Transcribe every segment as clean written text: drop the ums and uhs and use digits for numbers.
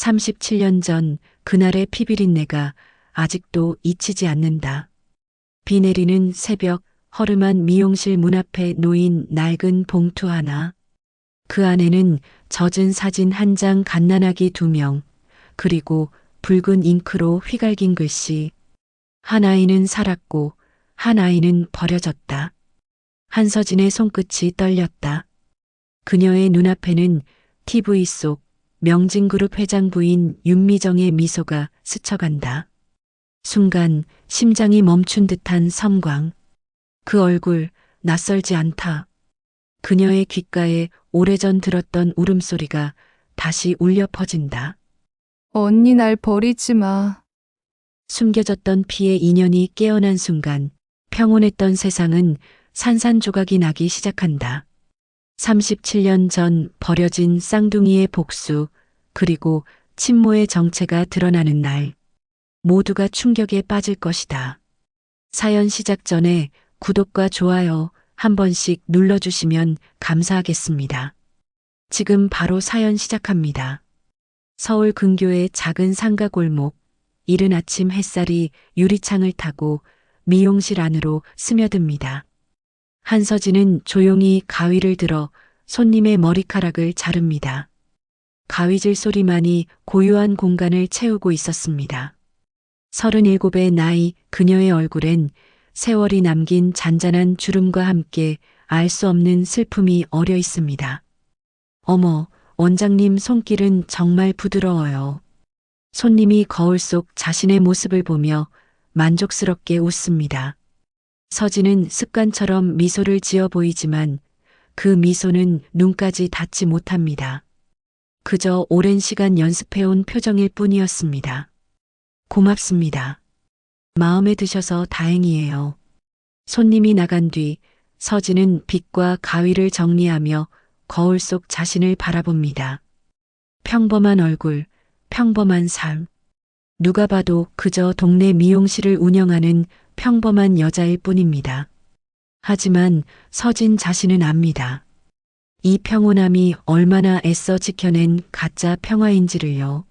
37년 전 그날의 피비린내가 아직도 잊히지 않는다. 비 내리는 새벽 허름한 미용실 문 앞에 놓인 낡은 봉투 하나. 그 안에는 젖은 사진 한 장 갓난아기 2명, 그리고 붉은 잉크로 휘갈긴 글씨. 한 아이는 살았고 한 아이는 버려졌다. 한서진의 손끝이 떨렸다. 그녀의 눈앞에는 TV 속 명진그룹 회장 부인 윤미정의 미소가 스쳐간다. 순간 심장이 멈춘 듯한 섬광. 그 얼굴 낯설지 않다. 그녀의 귓가에 오래전 들었던 울음소리가 다시 울려 퍼진다. 언니 날 버리지 마. 숨겨졌던 피의 인연이 깨어난 순간 평온했던 세상은 산산조각이 나기 시작한다. 37년 전 버려진 쌍둥이의 복수, 그리고 친모의 정체가 드러나는 날. 모두가 충격에 빠질 것이다. 사연 시작 전에 구독과 좋아요 한 번씩 눌러주시면 감사하겠습니다. 지금 바로 사연 시작합니다. 서울 근교의 작은 상가 골목. 이른 아침 햇살이 유리창을 타고 미용실 안으로 스며듭니다. 한서진은 조용히 가위를 들어 손님의 머리카락을 자릅니다. 가위질 소리만이 고요한 공간을 채우고 있었습니다. 37의 나이 그녀의 얼굴엔 세월이 남긴 잔잔한 주름과 함께 알 수 없는 슬픔이 어려 있습니다. 어머, 원장님 손길은 정말 부드러워요. 손님이 거울 속 자신의 모습을 보며 만족스럽게 웃습니다. 서진은 습관처럼 미소를 지어 보이지만 그 미소는 눈까지 닿지 못합니다. 그저 오랜 시간 연습해온 표정일 뿐이었습니다. 고맙습니다. 마음에 드셔서 다행이에요. 손님이 나간 뒤 서진은 빗과 가위를 정리하며 거울 속 자신을 바라봅니다. 평범한 얼굴, 평범한 삶. 누가 봐도 그저 동네 미용실을 운영하는 평범한 여자일 뿐입니다. 하지만 서진 자신은 압니다. 이 평온함이 얼마나 애써 지켜낸 가짜 평화인지를요.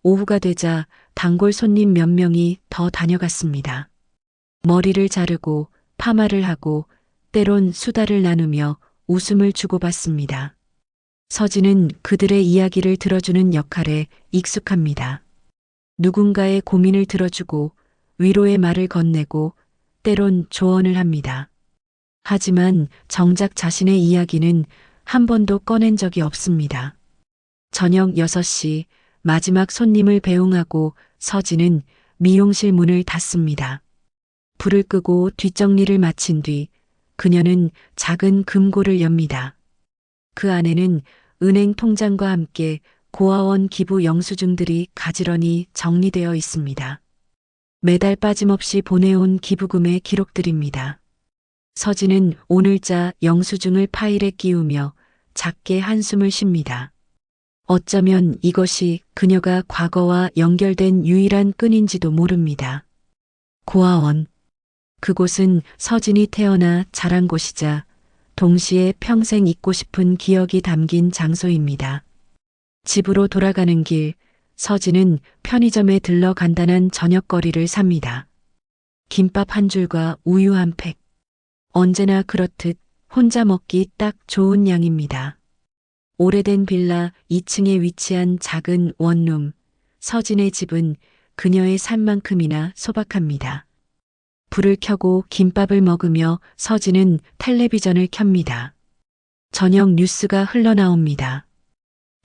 오후가 되자 단골 손님 몇 명이 더 다녀갔습니다. 머리를 자르고 파마를 하고 때론 수다를 나누며 웃음을 주고받습니다. 서진은 그들의 이야기를 들어주는 역할에 익숙합니다. 누군가의 고민을 들어주고 위로의 말을 건네고 때론 조언을 합니다. 하지만 정작 자신의 이야기는 한 번도 꺼낸 적이 없습니다. 저녁 6시 마지막 손님을 배웅하고 서진은 미용실 문을 닫습니다. 불을 끄고 뒷정리를 마친 뒤 그녀는 작은 금고를 엽니다. 그 안에는 은행 통장과 함께 고아원 기부 영수증들이 가지런히 정리되어 있습니다. 매달 빠짐없이 보내온 기부금의 기록들입니다. 서진은 오늘자 영수증을 파일에 끼우며 작게 한숨을 쉽니다. 어쩌면 이것이 그녀가 과거와 연결된 유일한 끈인지도 모릅니다. 고아원. 그곳은 서진이 태어나 자란 곳이자 동시에 평생 잊고 싶은 기억이 담긴 장소입니다. 집으로 돌아가는 길, 서진은 편의점에 들러 간단한 저녁거리를 삽니다. 김밥 한 줄과 우유 한 팩. 언제나 그렇듯 혼자 먹기 딱 좋은 양입니다. 오래된 빌라 2층에 위치한 작은 원룸. 서진의 집은 그녀의 삶만큼이나 소박합니다. 불을 켜고 김밥을 먹으며 서진은 텔레비전을 켭니다. 저녁 뉴스가 흘러나옵니다.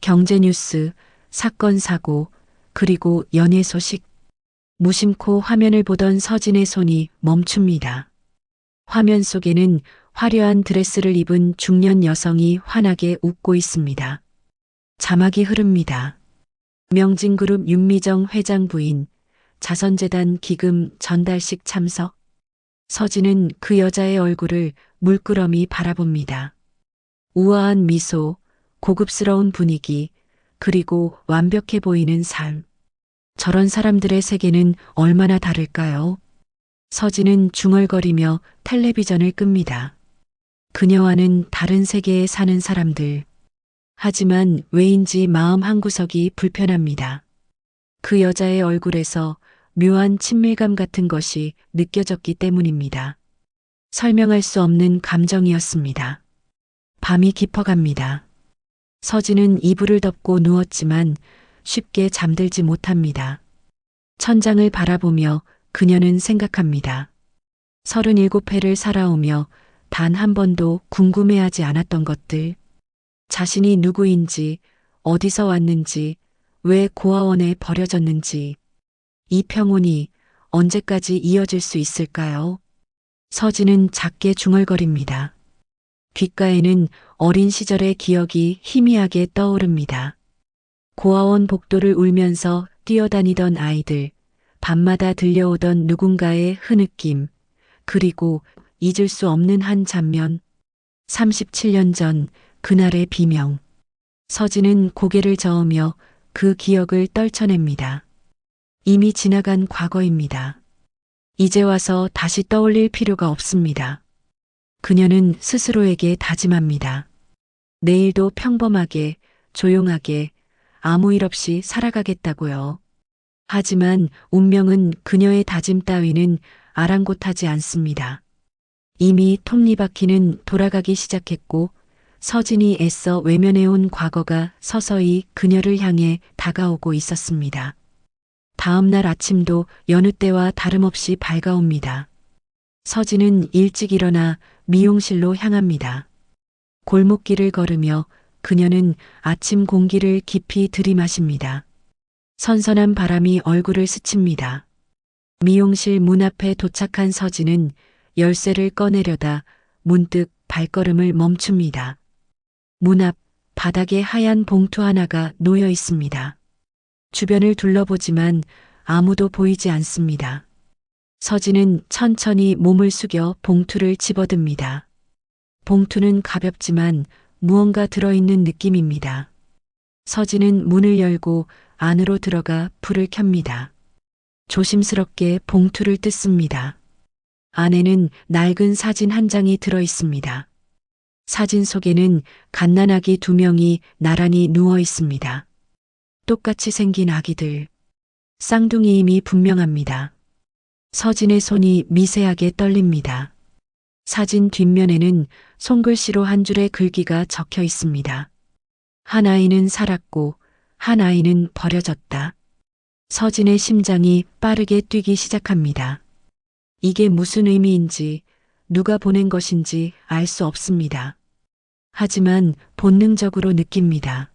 경제 뉴스, 사건 사고, 그리고 연애 소식. 무심코 화면을 보던 서진의 손이 멈춥니다. 화면 속에는 화려한 드레스를 입은 중년 여성이 환하게 웃고 있습니다. 자막이 흐릅니다. 명진그룹 윤미정 회장 부인, 자선재단 기금 전달식 참석. 서진은 그 여자의 얼굴을 물끄러미 바라봅니다. 우아한 미소, 고급스러운 분위기, 그리고 완벽해 보이는 삶. 저런 사람들의 세계는 얼마나 다를까요? 서진은 중얼거리며 텔레비전을 끕니다. 그녀와는 다른 세계에 사는 사람들. 하지만 왜인지 마음 한구석이 불편합니다. 그 여자의 얼굴에서 묘한 친밀감 같은 것이 느껴졌기 때문입니다. 설명할 수 없는 감정이었습니다. 밤이 깊어갑니다. 서진은 이불을 덮고 누웠지만 쉽게 잠들지 못합니다. 천장을 바라보며 그녀는 생각합니다. 37회를 살아오며 단 한 번도 궁금해하지 않았던 것들, 자신이 누구인지, 어디서 왔는지, 왜 고아원에 버려졌는지, 이 평온이 언제까지 이어질 수 있을까요? 서진은 작게 중얼거립니다. 귓가에는 어린 시절의 기억이 희미하게 떠오릅니다. 고아원 복도를 울면서 뛰어다니던 아이들, 밤마다 들려오던 누군가의 흐느낌, 그리고 잊을 수 없는 한 장면. 37년 전 그날의 비명. 서진은 고개를 저으며 그 기억을 떨쳐냅니다. 이미 지나간 과거입니다. 이제 와서 다시 떠올릴 필요가 없습니다. 그녀는 스스로에게 다짐합니다. 내일도 평범하게, 조용하게, 아무 일 없이 살아가겠다고요. 하지만 운명은 그녀의 다짐 따위는 아랑곳하지 않습니다. 이미 톱니바퀴는 돌아가기 시작했고 서진이 애써 외면해온 과거가 서서히 그녀를 향해 다가오고 있었습니다. 다음 날 아침도 여느 때와 다름없이 밝아옵니다. 서진은 일찍 일어나 미용실로 향합니다. 골목길을 걸으며 그녀는 아침 공기를 깊이 들이마십니다. 선선한 바람이 얼굴을 스칩니다. 미용실 문 앞에 도착한 서진은 열쇠를 꺼내려다 문득 발걸음을 멈춥니다. 문 앞 바닥에 하얀 봉투 하나가 놓여 있습니다. 주변을 둘러보지만 아무도 보이지 않습니다. 서진은 천천히 몸을 숙여 봉투를 집어듭니다. 봉투는 가볍지만 무언가 들어있는 느낌입니다. 서진은 문을 열고 안으로 들어가 불을 켭니다. 조심스럽게 봉투를 뜯습니다. 안에는 낡은 사진 한 장이 들어 있습니다. 사진 속에는 갓난아기 2명이 나란히 누워 있습니다. 똑같이 생긴 아기들. 쌍둥이임이 분명합니다. 서진의 손이 미세하게 떨립니다. 사진 뒷면에는 손글씨로 한 줄의 글귀가 적혀 있습니다. 한 아이는 살았고 한 아이는 버려졌다. 서진의 심장이 빠르게 뛰기 시작합니다. 이게 무슨 의미인지, 누가 보낸 것인지 알 수 없습니다. 하지만 본능적으로 느낍니다.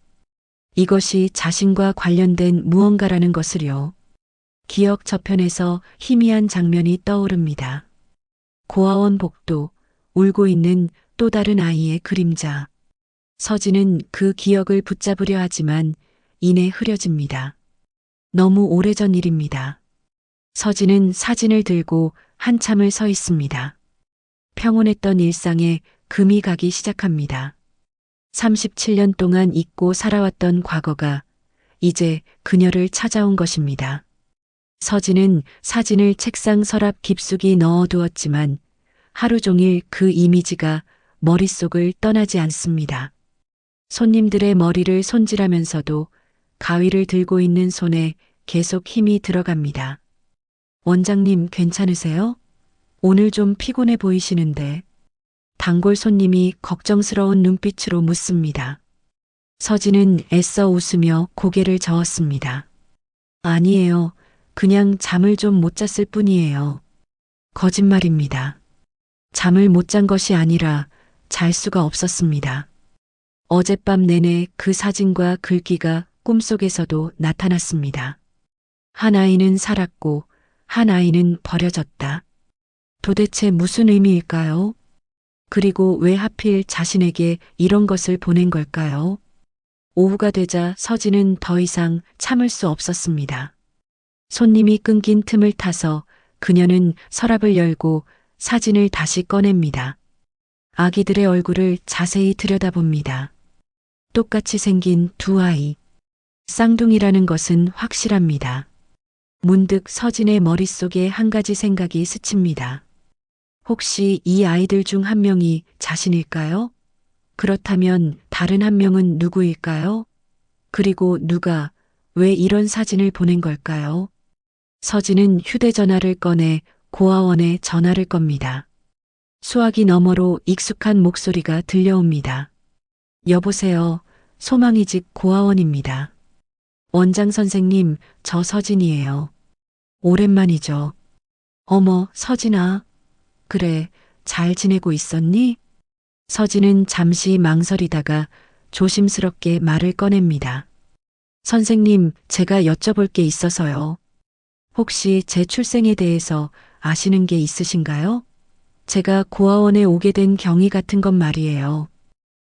이것이 자신과 관련된 무언가라는 것을요. 기억 저편에서 희미한 장면이 떠오릅니다. 고아원 복도, 울고 있는 또 다른 아이의 그림자. 서진은 그 기억을 붙잡으려 하지만 이내 흐려집니다. 너무 오래전 일입니다. 서진은 사진을 들고 한참을 서 있습니다. 평온했던 일상에 금이 가기 시작합니다. 37년 동안 잊고 살아왔던 과거가 이제 그녀를 찾아온 것입니다. 서진은 사진을 책상 서랍 깊숙이 넣어두었지만 하루 종일 그 이미지가 머릿속을 떠나지 않습니다. 손님들의 머리를 손질하면서도 가위를 들고 있는 손에 계속 힘이 들어갑니다. 원장님 괜찮으세요? 오늘 좀 피곤해 보이시는데. 단골 손님이 걱정스러운 눈빛으로 묻습니다. 서진은 애써 웃으며 고개를 저었습니다. 아니에요. 그냥 잠을 좀 못 잤을 뿐이에요. 거짓말입니다. 잠을 못 잔 것이 아니라 잘 수가 없었습니다. 어젯밤 내내 그 사진과 글귀가 꿈속에서도 나타났습니다. 한 아이는 살았고 한 아이는 버려졌다. 도대체 무슨 의미일까요? 그리고 왜 하필 자신에게 이런 것을 보낸 걸까요? 오후가 되자 서진은 더 이상 참을 수 없었습니다. 손님이 끊긴 틈을 타서 그녀는 서랍을 열고 사진을 다시 꺼냅니다. 아기들의 얼굴을 자세히 들여다봅니다. 똑같이 생긴 2아이. 쌍둥이라는 것은 확실합니다. 문득 서진의 머릿속에 한 가지 생각이 스칩니다. 혹시 이 아이들 중 한 명이 자신일까요? 그렇다면 다른 한 명은 누구일까요? 그리고 누가 왜 이런 사진을 보낸 걸까요? 서진은 휴대전화를 꺼내 고아원에 전화를 겁니다. 수화기 너머로 익숙한 목소리가 들려옵니다. 여보세요. 소망이직 고아원입니다. 원장 선생님, 저 서진이에요. 오랜만이죠. 어머, 서진아. 그래, 잘 지내고 있었니? 서진은 잠시 망설이다가 조심스럽게 말을 꺼냅니다. 선생님, 제가 여쭤볼 게 있어서요. 혹시 제 출생에 대해서 아시는 게 있으신가요? 제가 고아원에 오게 된 경위 같은 것 말이에요.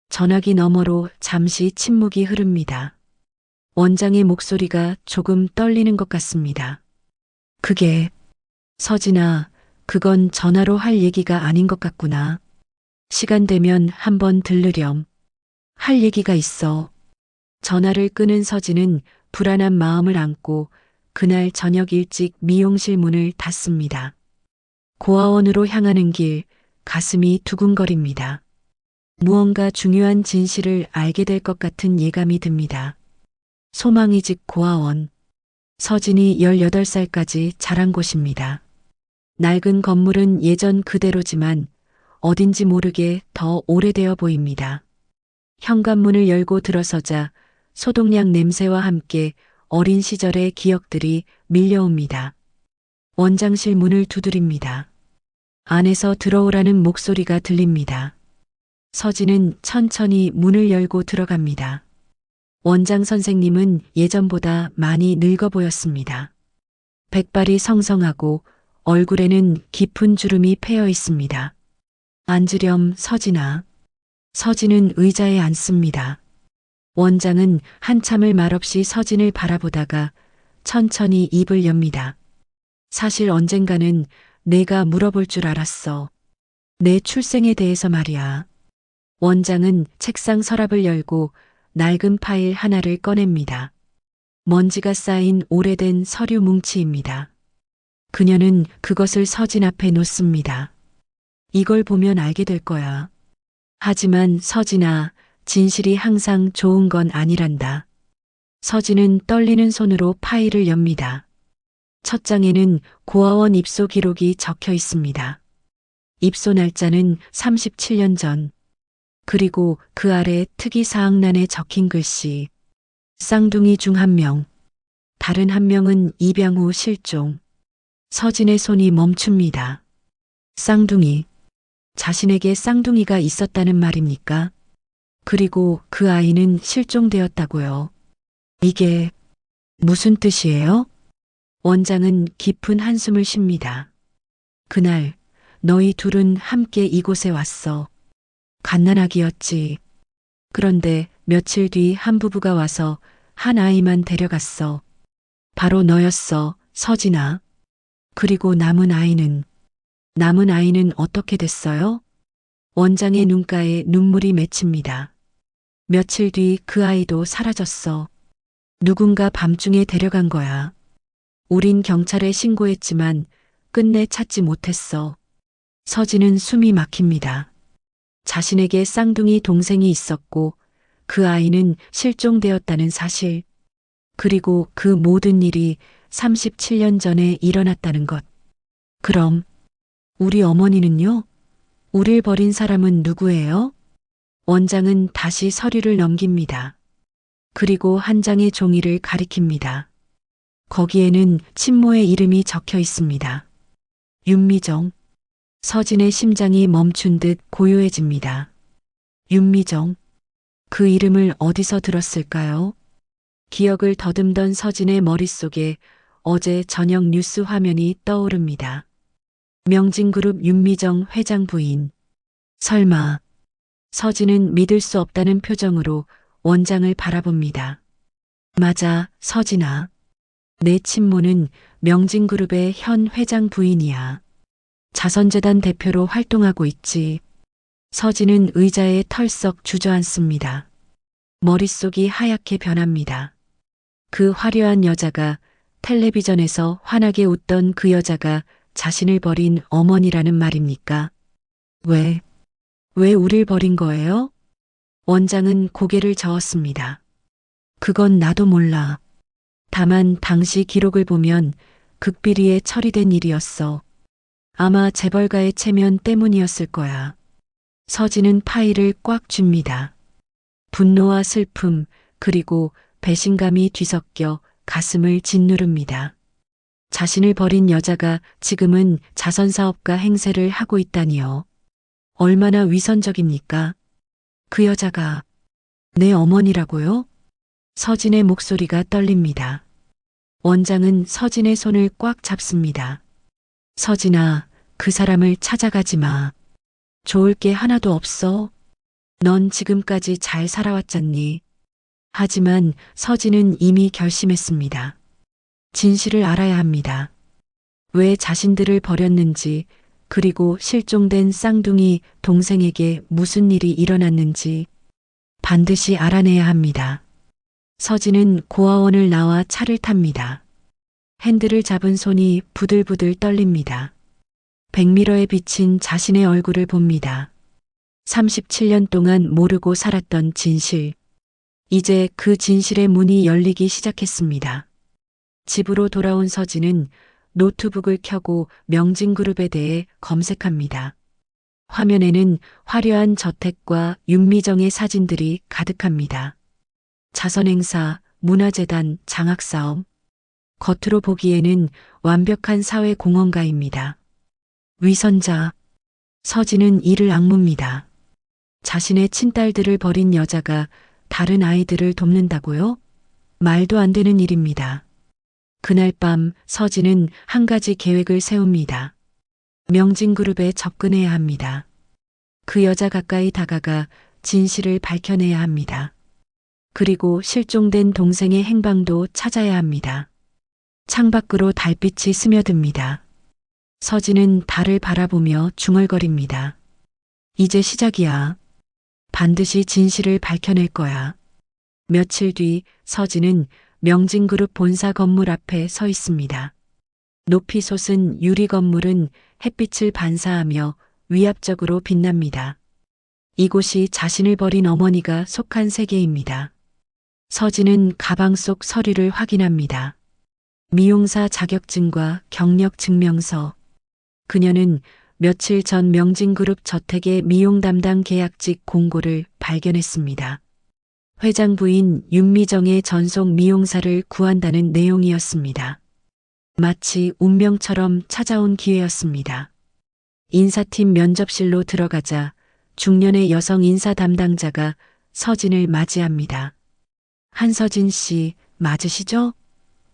전화기 너머로 잠시 침묵이 흐릅니다. 원장의 목소리가 조금 떨리는 것 같습니다. 그게, 서진아, 그건 전화로 할 얘기가 아닌 것 같구나. 시간 되면 한번 들르렴. 할 얘기가 있어. 전화를 끄는 서진은 불안한 마음을 안고 그날 저녁 일찍 미용실 문을 닫습니다. 고아원으로 향하는 길, 가슴이 두근거립니다. 무언가 중요한 진실을 알게 될 것 같은 예감이 듭니다. 소망이직 고아원. 서진이 18살까지 자란 곳입니다. 낡은 건물은 예전 그대로지만 어딘지 모르게 더 오래되어 보입니다. 현관문을 열고 들어서자 소독약 냄새와 함께 어린 시절의 기억들이 밀려옵니다. 원장실 문을 두드립니다. 안에서 들어오라는 목소리가 들립니다. 서진은 천천히 문을 열고 들어갑니다. 원장 선생님은 예전보다 많이 늙어 보였습니다. 백발이 성성하고 얼굴에는 깊은 주름이 패여 있습니다. 앉으렴, 서진아. 서진은 의자에 앉습니다. 원장은 한참을 말없이 서진을 바라보다가 천천히 입을 엽니다. 사실 언젠가는 내가 물어볼 줄 알았어. 내 출생에 대해서 말이야. 원장은 책상 서랍을 열고 낡은 파일 하나를 꺼냅니다. 먼지가 쌓인 오래된 서류 뭉치입니다. 그녀는 그것을 서진 앞에 놓습니다. 이걸 보면 알게 될 거야. 하지만 서진아, 진실이 항상 좋은 건 아니란다. 서진은 떨리는 손으로 파일을 엽니다. 첫 장에는 고아원 입소 기록이 적혀 있습니다. 입소 날짜는 37년 전. 그리고 그 아래 특이사항란에 적힌 글씨. 쌍둥이 중 한 명. 다른 한 명은 입양 후 실종. 서진의 손이 멈춥니다. 쌍둥이. 자신에게 쌍둥이가 있었다는 말입니까? 그리고 그 아이는 실종되었다고요. 이게 무슨 뜻이에요? 원장은 깊은 한숨을 쉽니다. 그날 너희 둘은 함께 이곳에 왔어. 갓난아기였지. 그런데 며칠 뒤 한 부부가 와서 한 아이만 데려갔어. 바로 너였어, 서진아. 그리고 남은 아이는 어떻게 됐어요? 원장의 눈가에 눈물이 맺힙니다. 며칠 뒤 그 아이도 사라졌어. 누군가 밤중에 데려간 거야. 우린 경찰에 신고했지만 끝내 찾지 못했어. 서진은 숨이 막힙니다. 자신에게 쌍둥이 동생이 있었고 그 아이는 실종되었다는 사실. 그리고 그 모든 일이 37년 전에 일어났다는 것. 그럼 우리 어머니는요? 우릴 버린 사람은 누구예요? 원장은 다시 서류를 넘깁니다. 그리고 한 장의 종이를 가리킵니다. 거기에는 친모의 이름이 적혀 있습니다. 윤미정. 서진의 심장이 멈춘 듯 고요해집니다. 윤미정. 그 이름을 어디서 들었을까요? 기억을 더듬던 서진의 머릿속에 어제 저녁 뉴스 화면이 떠오릅니다. 명진그룹 윤미정 회장 부인. 설마. 서진은 믿을 수 없다는 표정으로 원장을 바라봅니다. 맞아, 서진아. 내 친모는 명진그룹의 현 회장 부인이야. 자선재단 대표로 활동하고 있지. 서진은 의자에 털썩 주저앉습니다. 머릿속이 하얗게 변합니다. 그 화려한 여자가 텔레비전에서 환하게 웃던 그 여자가 자신을 버린 어머니라는 말입니까? 왜 우릴 버린 거예요? 원장은 고개를 저었습니다. 그건 나도 몰라. 다만 당시 기록을 보면 극비리에 처리된 일이었어. 아마 재벌가의 체면 때문이었을 거야. 서진은 파일을 꽉 쥡니다. 분노와 슬픔, 그리고 배신감이 뒤섞여 가슴을 짓누릅니다. 자신을 버린 여자가 지금은 자선사업가 행세를 하고 있다니요. 얼마나 위선적입니까? 그 여자가 내 어머니라고요? 서진의 목소리가 떨립니다. 원장은 서진의 손을 꽉 잡습니다. 서진아, 그 사람을 찾아가지 마. 좋을 게 하나도 없어. 넌 지금까지 잘 살아왔잖니. 하지만 서진은 이미 결심했습니다. 진실을 알아야 합니다. 왜 자신들을 버렸는지, 그리고 실종된 쌍둥이 동생에게 무슨 일이 일어났는지 반드시 알아내야 합니다. 서진은 고아원을 나와 차를 탑니다. 핸들을 잡은 손이 부들부들 떨립니다. 백미러에 비친 자신의 얼굴을 봅니다. 37년 동안 모르고 살았던 진실. 이제 그 진실의 문이 열리기 시작했습니다. 집으로 돌아온 서진은 노트북을 켜고 명진그룹에 대해 검색합니다. 화면에는 화려한 저택과 윤미정의 사진들이 가득합니다. 자선행사, 문화재단, 장학사업. 겉으로 보기에는 완벽한 사회공헌가입니다. 위선자. 서진은 이를 악뭅니다. 자신의 친딸들을 버린 여자가 다른 아이들을 돕는다고요? 말도 안 되는 일입니다. 그날 밤 서진은 한 가지 계획을 세웁니다. 명진그룹에 접근해야 합니다. 그 여자 가까이 다가가 진실을 밝혀내야 합니다. 그리고 실종된 동생의 행방도 찾아야 합니다. 창밖으로 달빛이 스며듭니다. 서진은 달을 바라보며 중얼거립니다. 이제 시작이야. 반드시 진실을 밝혀낼 거야. 며칠 뒤 서진은 명진그룹 본사 건물 앞에 서 있습니다. 높이 솟은 유리 건물은 햇빛을 반사하며 위압적으로 빛납니다. 이곳이 자신을 버린 어머니가 속한 세계입니다. 서진은 가방 속 서류를 확인합니다. 미용사 자격증과 경력 증명서. 그녀는 며칠 전 명진그룹 저택의 미용 담당 계약직 공고를 발견했습니다. 회장 부인 윤미정의 전속 미용사를 구한다는 내용이었습니다. 마치 운명처럼 찾아온 기회였습니다. 인사팀 면접실로 들어가자 중년의 여성 인사 담당자가 서진을 맞이합니다. 한서진 씨 맞으시죠?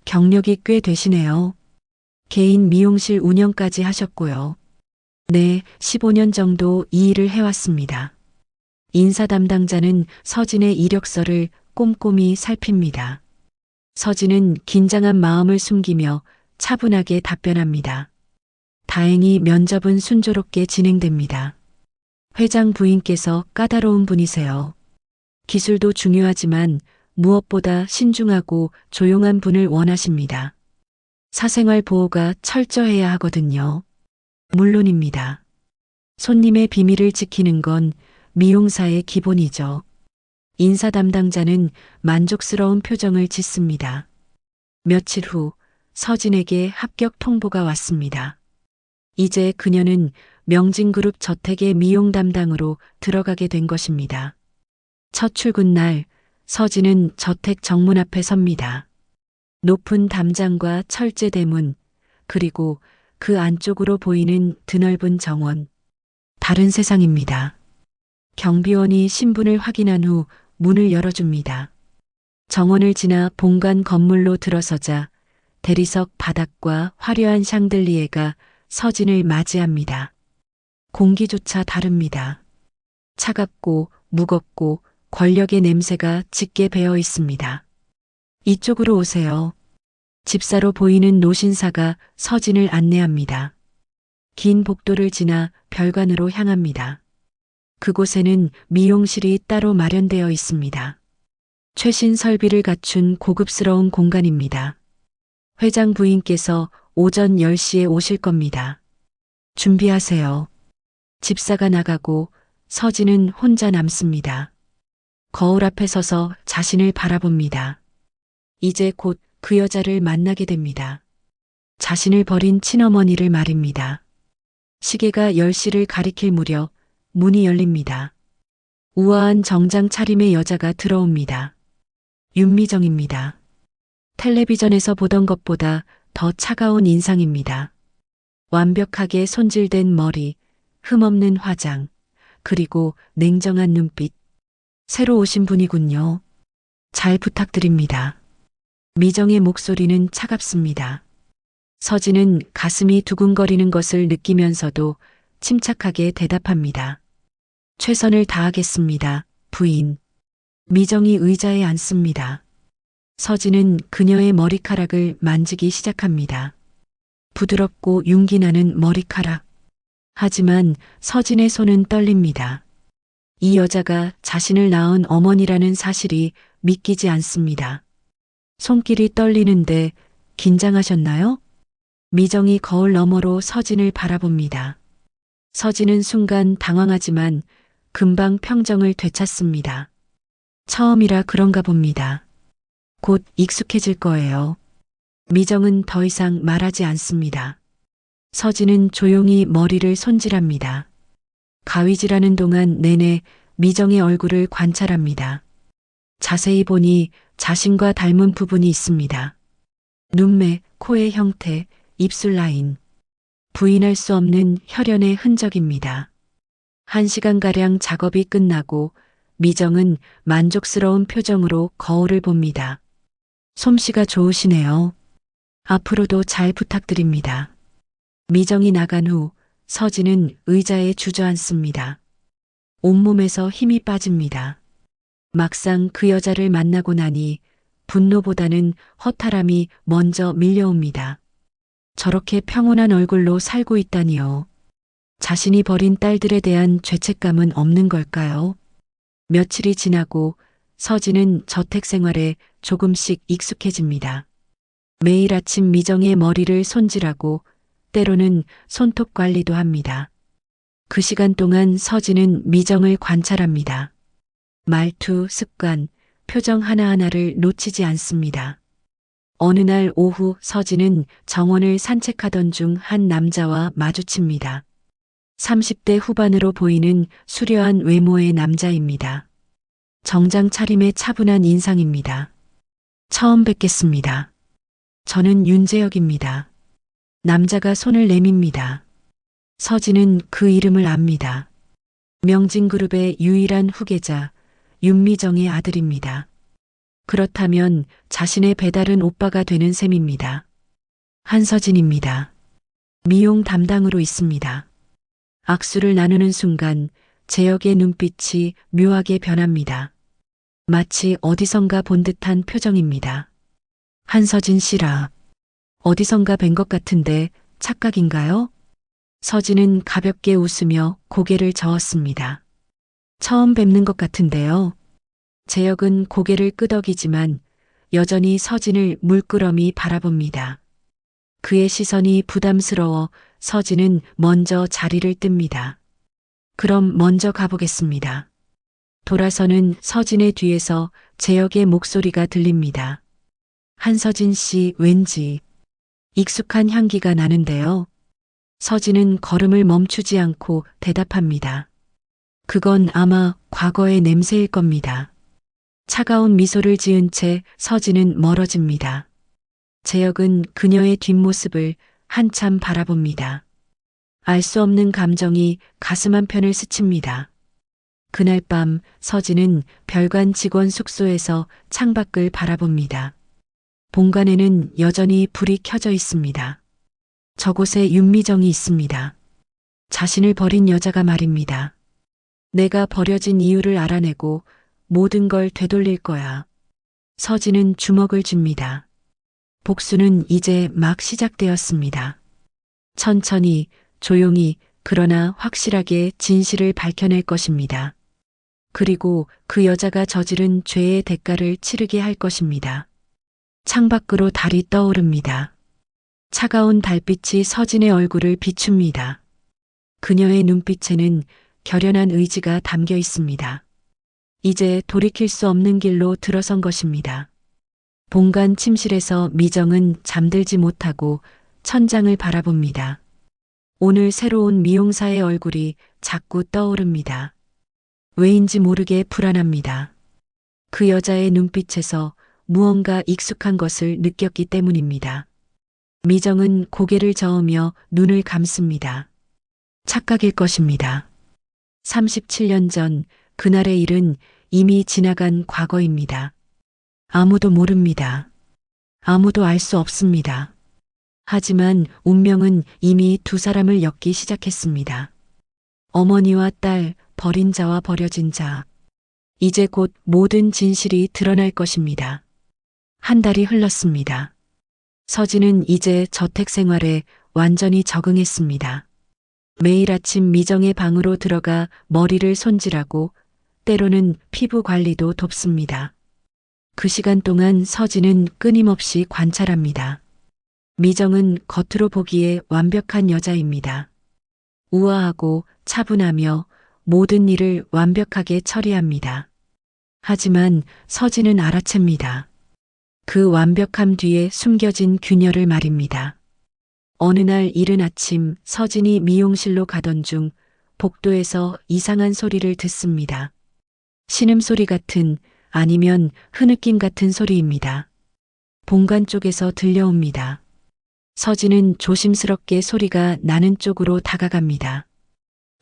경력이 꽤 되시네요. 개인 미용실 운영까지 하셨고요. 네, 15년 정도 이 일을 해왔습니다. 인사 담당자는 서진의 이력서를 꼼꼼히 살핍니다. 서진은 긴장한 마음을 숨기며 차분하게 답변합니다. 다행히 면접은 순조롭게 진행됩니다. 회장 부인께서 까다로운 분이세요. 기술도 중요하지만 무엇보다 신중하고 조용한 분을 원하십니다. 사생활 보호가 철저해야 하거든요. 물론입니다. 손님의 비밀을 지키는 건 미용사의 기본이죠. 인사 담당자는 만족스러운 표정을 짓습니다. 며칠 후 서진에게 합격 통보가 왔습니다. 이제 그녀는 명진그룹 저택의 미용 담당으로 들어가게 된 것입니다. 첫 출근 날 서진은 저택 정문 앞에 섭니다. 높은 담장과 철제 대문, 그리고 그 안쪽으로 보이는 드넓은 정원. 다른 세상입니다. 경비원이 신분을 확인한 후 문을 열어줍니다. 정원을 지나 본관 건물로 들어서자 대리석 바닥과 화려한 샹들리에가 서진을 맞이합니다. 공기조차 다릅니다. 차갑고 무겁고 권력의 냄새가 짙게 배어 있습니다. 이쪽으로 오세요. 집사로 보이는 노신사가 서진을 안내합니다. 긴 복도를 지나 별관으로 향합니다. 그곳에는 미용실이 따로 마련되어 있습니다. 최신 설비를 갖춘 고급스러운 공간입니다. 회장 부인께서 오전 10시에 오실 겁니다. 준비하세요. 집사가 나가고 서진은 혼자 남습니다. 거울 앞에 서서 자신을 바라봅니다. 이제 곧 그 여자를 만나게 됩니다. 자신을 버린 친어머니를 말입니다. 시계가 10시를 가리킬 무렵 문이 열립니다. 우아한 정장 차림의 여자가 들어옵니다. 윤미정입니다. 텔레비전에서 보던 것보다 더 차가운 인상입니다. 완벽하게 손질된 머리, 흠없는 화장, 그리고 냉정한 눈빛. 새로 오신 분이군요. 잘 부탁드립니다. 미정의 목소리는 차갑습니다. 서진은 가슴이 두근거리는 것을 느끼면서도 침착하게 대답합니다. 최선을 다하겠습니다, 부인. 미정이 의자에 앉습니다. 서진은 그녀의 머리카락을 만지기 시작합니다. 부드럽고 윤기 나는 머리카락. 하지만 서진의 손은 떨립니다. 이 여자가 자신을 낳은 어머니라는 사실이 믿기지 않습니다. 손길이 떨리는데 긴장하셨나요? 미정이 거울 너머로 서진을 바라봅니다. 서진은 순간 당황하지만 금방 평정을 되찾습니다. 처음이라 그런가 봅니다. 곧 익숙해질 거예요. 미정은 더 이상 말하지 않습니다. 서진은 조용히 머리를 손질합니다. 가위질하는 동안 내내 미정의 얼굴을 관찰합니다. 자세히 보니 자신과 닮은 부분이 있습니다. 눈매, 코의 형태, 입술 라인. 부인할 수 없는 혈연의 흔적입니다. 1시간가량 작업이 끝나고 미정은 만족스러운 표정으로 거울을 봅니다. 솜씨가 좋으시네요. 앞으로도 잘 부탁드립니다. 미정이 나간 후 서진은 의자에 주저앉습니다. 온몸에서 힘이 빠집니다. 막상 그 여자를 만나고 나니 분노보다는 허탈함이 먼저 밀려옵니다. 저렇게 평온한 얼굴로 살고 있다니요. 자신이 버린 딸들에 대한 죄책감은 없는 걸까요? 며칠이 지나고 서진은 저택 생활에 조금씩 익숙해집니다. 매일 아침 미정의 머리를 손질하고 때로는 손톱 관리도 합니다. 그 시간 동안 서진은 미정을 관찰합니다. 말투, 습관, 표정 하나하나를 놓치지 않습니다. 어느 날 오후 서진은 정원을 산책하던 중 한 남자와 마주칩니다. 30대 후반으로 보이는 수려한 외모의 남자입니다. 정장 차림의 차분한 인상입니다. 처음 뵙겠습니다. 저는 윤재혁입니다. 남자가 손을 내밉니다. 서진은 그 이름을 압니다. 명진그룹의 유일한 후계자 윤미정의 아들입니다. 그렇다면 자신의 배다른 오빠가 되는 셈입니다. 한서진입니다. 미용 담당으로 있습니다. 악수를 나누는 순간 재혁의 눈빛이 묘하게 변합니다. 마치 어디선가 본 듯한 표정입니다. 한서진 씨라. 어디선가 뵌 것 같은데 착각인가요? 서진은 가볍게 웃으며 고개를 저었습니다. 처음 뵙는 것 같은데요. 재혁은 고개를 끄덕이지만 여전히 서진을 물끄러미 바라봅니다. 그의 시선이 부담스러워 서진은 먼저 자리를 뜹니다. 그럼 먼저 가보겠습니다. 돌아서는 서진의 뒤에서 재혁의 목소리가 들립니다. 한서진 씨 왠지 익숙한 향기가 나는데요. 서진은 걸음을 멈추지 않고 대답합니다. 그건 아마 과거의 냄새일 겁니다. 차가운 미소를 지은 채 서진은 멀어집니다. 재혁은 그녀의 뒷모습을 한참 바라봅니다. 알 수 없는 감정이 가슴 한편을 스칩니다. 그날 밤 서진은 별관 직원 숙소에서 창밖을 바라봅니다. 본관에는 여전히 불이 켜져 있습니다. 저곳에 윤미정이 있습니다. 자신을 버린 여자가 말입니다. 내가 버려진 이유를 알아내고 모든 걸 되돌릴 거야. 서진은 주먹을 줍니다. 복수는 이제 막 시작되었습니다. 천천히, 조용히, 그러나 확실하게 진실을 밝혀낼 것입니다. 그리고 그 여자가 저지른 죄의 대가를 치르게 할 것입니다. 창밖으로 달이 떠오릅니다. 차가운 달빛이 서진의 얼굴을 비춥니다. 그녀의 눈빛에는 결연한 의지가 담겨 있습니다. 이제 돌이킬 수 없는 길로 들어선 것입니다. 본관 침실에서 미정은 잠들지 못하고 천장을 바라봅니다. 오늘 새로운 미용사의 얼굴이 자꾸 떠오릅니다. 왜인지 모르게 불안합니다. 그 여자의 눈빛에서 무언가 익숙한 것을 느꼈기 때문입니다. 미정은 고개를 저으며 눈을 감습니다. 착각일 것입니다. 37년 전 그날의 일은 이미 지나간 과거입니다. 아무도 모릅니다. 아무도 알 수 없습니다. 하지만 운명은 이미 두 사람을 엮기 시작했습니다. 어머니와 딸, 버린 자와 버려진 자. 이제 곧 모든 진실이 드러날 것입니다. 한 달이 흘렀습니다. 서진은 이제 저택 생활에 완전히 적응했습니다. 매일 아침 미정의 방으로 들어가 머리를 손질하고 때로는 피부 관리도 돕습니다. 그 시간 동안 서진은 끊임없이 관찰합니다. 미정은 겉으로 보기에 완벽한 여자입니다. 우아하고 차분하며 모든 일을 완벽하게 처리합니다. 하지만 서진은 알아챕니다. 그 완벽함 뒤에 숨겨진 균열을 말입니다. 어느 날 이른 아침 서진이 미용실로 가던 중 복도에서 이상한 소리를 듣습니다. 신음소리 같은 아니면 흐느낌 같은 소리입니다. 본관 쪽에서 들려옵니다. 서진은 조심스럽게 소리가 나는 쪽으로 다가갑니다.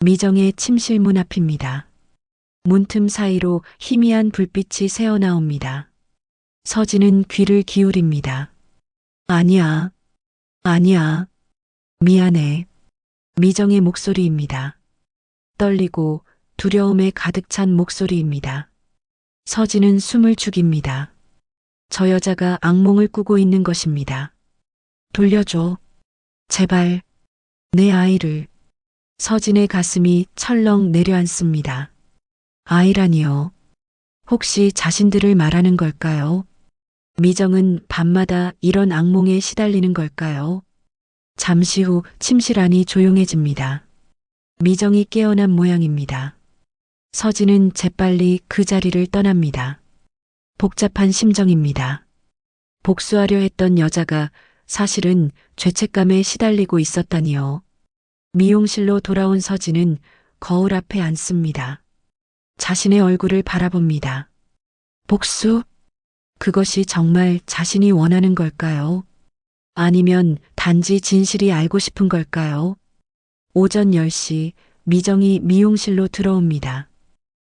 미정의 침실 문 앞입니다. 문틈 사이로 희미한 불빛이 새어나옵니다. 서진은 귀를 기울입니다. 아니야. 아니야. 미안해. 미정의 목소리입니다. 떨리고 두려움에 가득 찬 목소리입니다. 서진은 숨을 죽입니다. 저 여자가 악몽을 꾸고 있는 것입니다. 돌려줘. 제발. 내 아이를. 서진의 가슴이 철렁 내려앉습니다. 아이라니요. 혹시 자신들을 말하는 걸까요? 미정은 밤마다 이런 악몽에 시달리는 걸까요? 잠시 후 침실 안이 조용해집니다. 미정이 깨어난 모양입니다. 서진은 재빨리 그 자리를 떠납니다. 복잡한 심정입니다. 복수하려 했던 여자가 사실은 죄책감에 시달리고 있었다니요. 미용실로 돌아온 서진은 거울 앞에 앉습니다. 자신의 얼굴을 바라봅니다. 복수? 그것이 정말 자신이 원하는 걸까요? 아니면 단지 진실이 알고 싶은 걸까요? 오전 10시 미정이 미용실로 들어옵니다.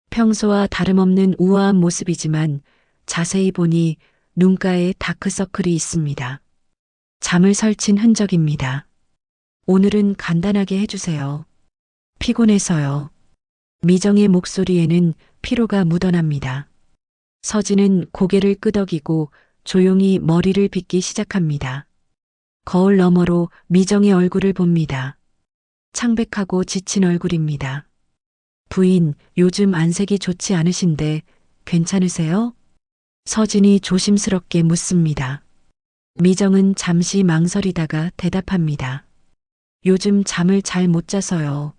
평소와 다름없는 우아한 모습이지만 자세히 보니 눈가에 다크서클이 있습니다. 잠을 설친 흔적입니다. 오늘은 간단하게 해주세요. 피곤해서요. 미정의 목소리에는 피로가 묻어납니다. 서진은 고개를 끄덕이고 조용히 머리를 빗기 시작합니다. 거울 너머로 미정의 얼굴을 봅니다. 창백하고 지친 얼굴입니다. 부인, 요즘 안색이 좋지 않으신데 괜찮으세요? 서진이 조심스럽게 묻습니다. 미정은 잠시 망설이다가 대답합니다. 요즘 잠을 잘 못 자서요.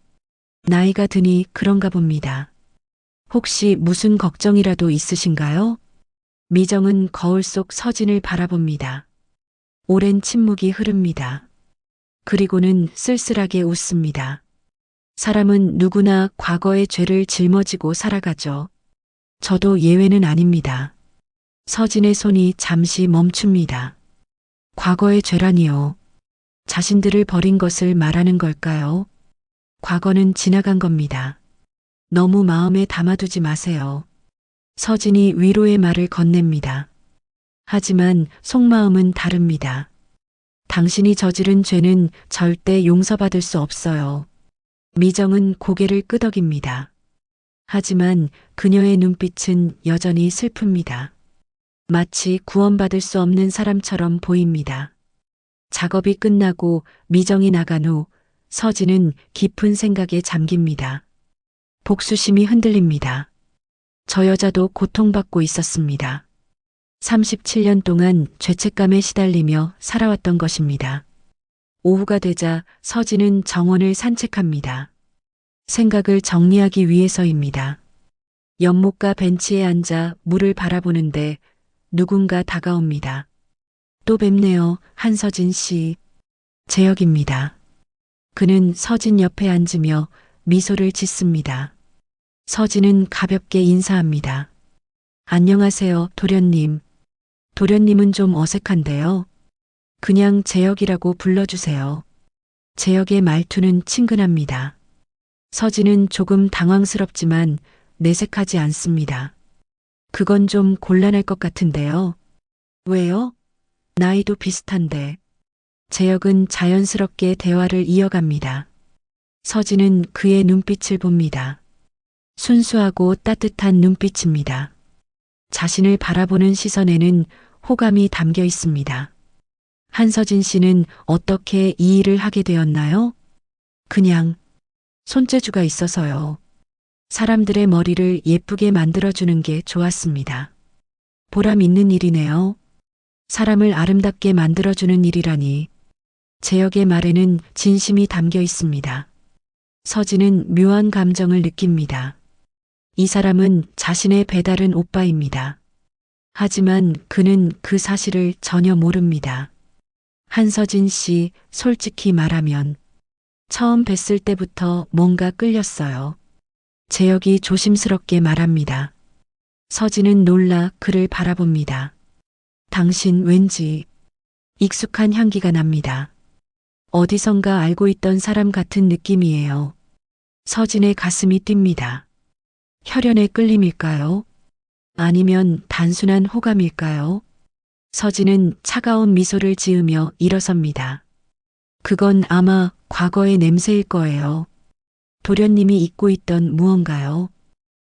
나이가 드니 그런가 봅니다. 혹시 무슨 걱정이라도 있으신가요? 미정은 거울 속 서진을 바라봅니다. 오랜 침묵이 흐릅니다. 그리고는 쓸쓸하게 웃습니다. 사람은 누구나 과거의 죄를 짊어지고 살아가죠. 저도 예외는 아닙니다. 서진의 손이 잠시 멈춥니다. 과거의 죄라니요. 자신들을 버린 것을 말하는 걸까요? 과거는 지나간 겁니다. 너무 마음에 담아두지 마세요. 서진이 위로의 말을 건넵니다. 하지만 속마음은 다릅니다. 당신이 저지른 죄는 절대 용서받을 수 없어요. 미정은 고개를 끄덕입니다. 하지만 그녀의 눈빛은 여전히 슬픕니다. 마치 구원받을 수 없는 사람처럼 보입니다. 작업이 끝나고 미정이 나간 후 서진은 깊은 생각에 잠깁니다. 복수심이 흔들립니다. 저 여자도 고통받고 있었습니다. 37년 동안 죄책감에 시달리며 살아왔던 것입니다. 오후가 되자 서진은 정원을 산책합니다. 생각을 정리하기 위해서입니다. 연못가 벤치에 앉아 물을 바라보는데 누군가 다가옵니다. 또 뵙네요, 한서진 씨. 재혁입니다. 그는 서진 옆에 앉으며 미소를 짓습니다. 서진은 가볍게 인사합니다. 안녕하세요, 도련님. 도련님은 좀 어색한데요. 그냥 재혁이라고 불러주세요. 재혁의 말투는 친근합니다. 서진은 조금 당황스럽지만 내색하지 않습니다. 그건 좀 곤란할 것 같은데요. 왜요? 나이도 비슷한데. 재혁은 자연스럽게 대화를 이어갑니다. 서진은 그의 눈빛을 봅니다. 순수하고 따뜻한 눈빛입니다. 자신을 바라보는 시선에는 호감이 담겨 있습니다. 한서진 씨는 어떻게 이 일을 하게 되었나요? 그냥 손재주가 있어서요. 사람들의 머리를 예쁘게 만들어주는 게 좋았습니다. 보람 있는 일이네요. 사람을 아름답게 만들어주는 일이라니. 재혁의 말에는 진심이 담겨 있습니다. 서진은 묘한 감정을 느낍니다. 이 사람은 자신의 배다른 오빠입니다. 하지만 그는 그 사실을 전혀 모릅니다. 한서진 씨, 솔직히 말하면 처음 뵀을 때부터 뭔가 끌렸어요. 재혁이 조심스럽게 말합니다. 서진은 놀라 그를 바라봅니다. 당신 왠지 익숙한 향기가 납니다. 어디선가 알고 있던 사람 같은 느낌이에요. 서진의 가슴이 뜁니다. 혈연의 끌림일까요? 아니면 단순한 호감일까요? 서진은 차가운 미소를 지으며 일어섭니다. 그건 아마 과거의 냄새일 거예요. 도련님이 잊고 있던 무언가요?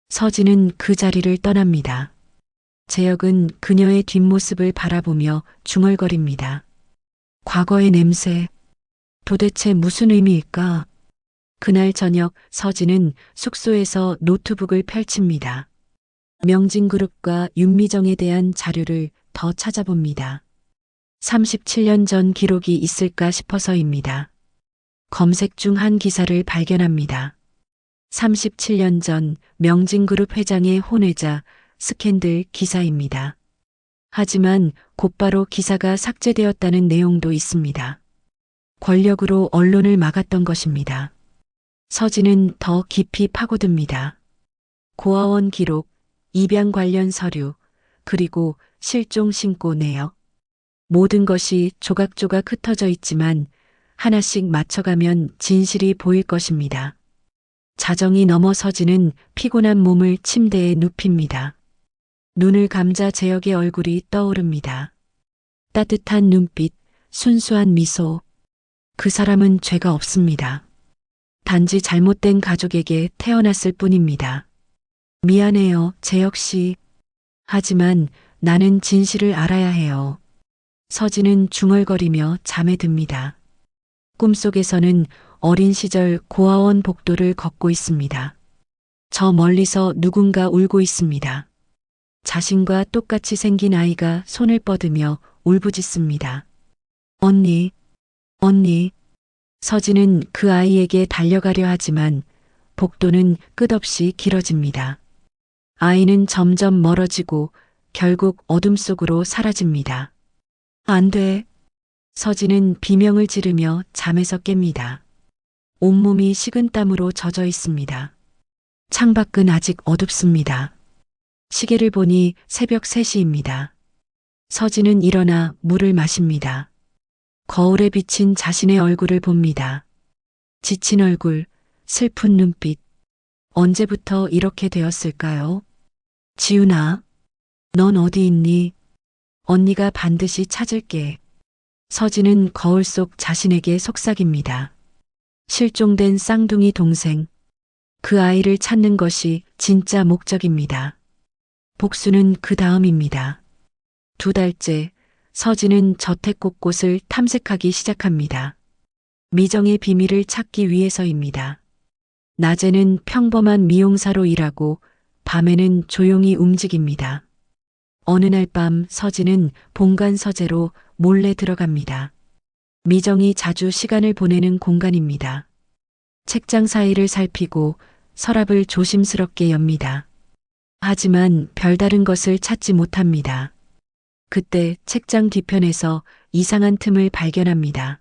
서진은 그 자리를 떠납니다. 재혁은 그녀의 뒷모습을 바라보며 중얼거립니다. 과거의 냄새. 도대체 무슨 의미일까? 그날 저녁 서진은 숙소에서 노트북을 펼칩니다. 명진그룹과 윤미정에 대한 자료를 더 찾아봅니다. 37년 전 기록이 있을까 싶어서입니다. 검색 중 한 기사를 발견합니다. 37년 전 명진그룹 회장의 혼외자 스캔들 기사입니다. 하지만 곧바로 기사가 삭제되었다는 내용도 있습니다. 권력으로 언론을 막았던 것입니다. 서진은 더 깊이 파고듭니다. 고아원 기록, 입양 관련 서류, 그리고 실종 신고 내역. 모든 것이 조각조각 흩어져 있지만 하나씩 맞춰가면 진실이 보일 것입니다. 자정이 넘어 서진은 피곤한 몸을 침대에 눕힙니다. 눈을 감자 재혁의 얼굴이 떠오릅니다. 따뜻한 눈빛, 순수한 미소. 그 사람은 죄가 없습니다. 단지 잘못된 가족에게 태어났을 뿐입니다. 미안해요, 재혁 씨. 하지만 나는 진실을 알아야 해요. 서진은 중얼거리며 잠에 듭니다. 꿈속에서는 어린 시절 고아원 복도를 걷고 있습니다. 저 멀리서 누군가 울고 있습니다. 자신과 똑같이 생긴 아이가 손을 뻗으며 울부짖습니다. 언니, 언니. 서진은 그 아이에게 달려가려 하지만 복도는 끝없이 길어집니다. 아이는 점점 멀어지고 결국 어둠 속으로 사라집니다. 안 돼. 서진은 비명을 지르며 잠에서 깹니다. 온몸이 식은땀으로 젖어 있습니다. 창밖은 아직 어둡습니다. 시계를 보니 새벽 3시입니다. 서진은 일어나 물을 마십니다. 거울에 비친 자신의 얼굴을 봅니다. 지친 얼굴, 슬픈 눈빛. 언제부터 이렇게 되었을까요? 지훈아, 넌 어디 있니? 언니가 반드시 찾을게. 서진은 거울 속 자신에게 속삭입니다. 실종된 쌍둥이 동생. 그 아이를 찾는 것이 진짜 목적입니다. 복수는 그 다음입니다. 2달째 서진은 저택 곳곳을 탐색하기 시작합니다. 미정의 비밀을 찾기 위해서입니다. 낮에는 평범한 미용사로 일하고 밤에는 조용히 움직입니다. 어느 날 밤 서진은 본관 서재로 몰래 들어갑니다. 미정이 자주 시간을 보내는 공간입니다. 책장 사이를 살피고 서랍을 조심스럽게 엽니다. 하지만 별다른 것을 찾지 못합니다. 그때 책장 뒤편에서 이상한 틈을 발견합니다.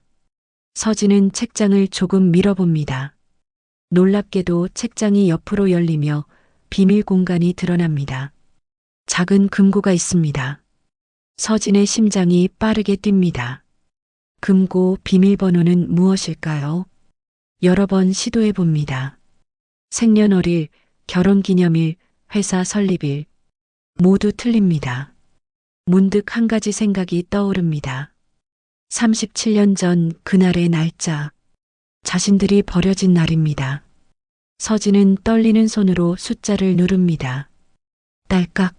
서진은 책장을 조금 밀어봅니다. 놀랍게도 책장이 옆으로 열리며 비밀 공간이 드러납니다. 작은 금고가 있습니다. 서진의 심장이 빠르게 뜁니다. 금고 비밀번호는 무엇일까요? 여러 번 시도해 봅니다. 생년월일, 결혼기념일, 회사 설립일. 모두 틀립니다. 문득 한 가지 생각이 떠오릅니다. 37년 전 그날의 날짜. 자신들이 버려진 날입니다. 서진은 떨리는 손으로 숫자를 누릅니다. 딸깍.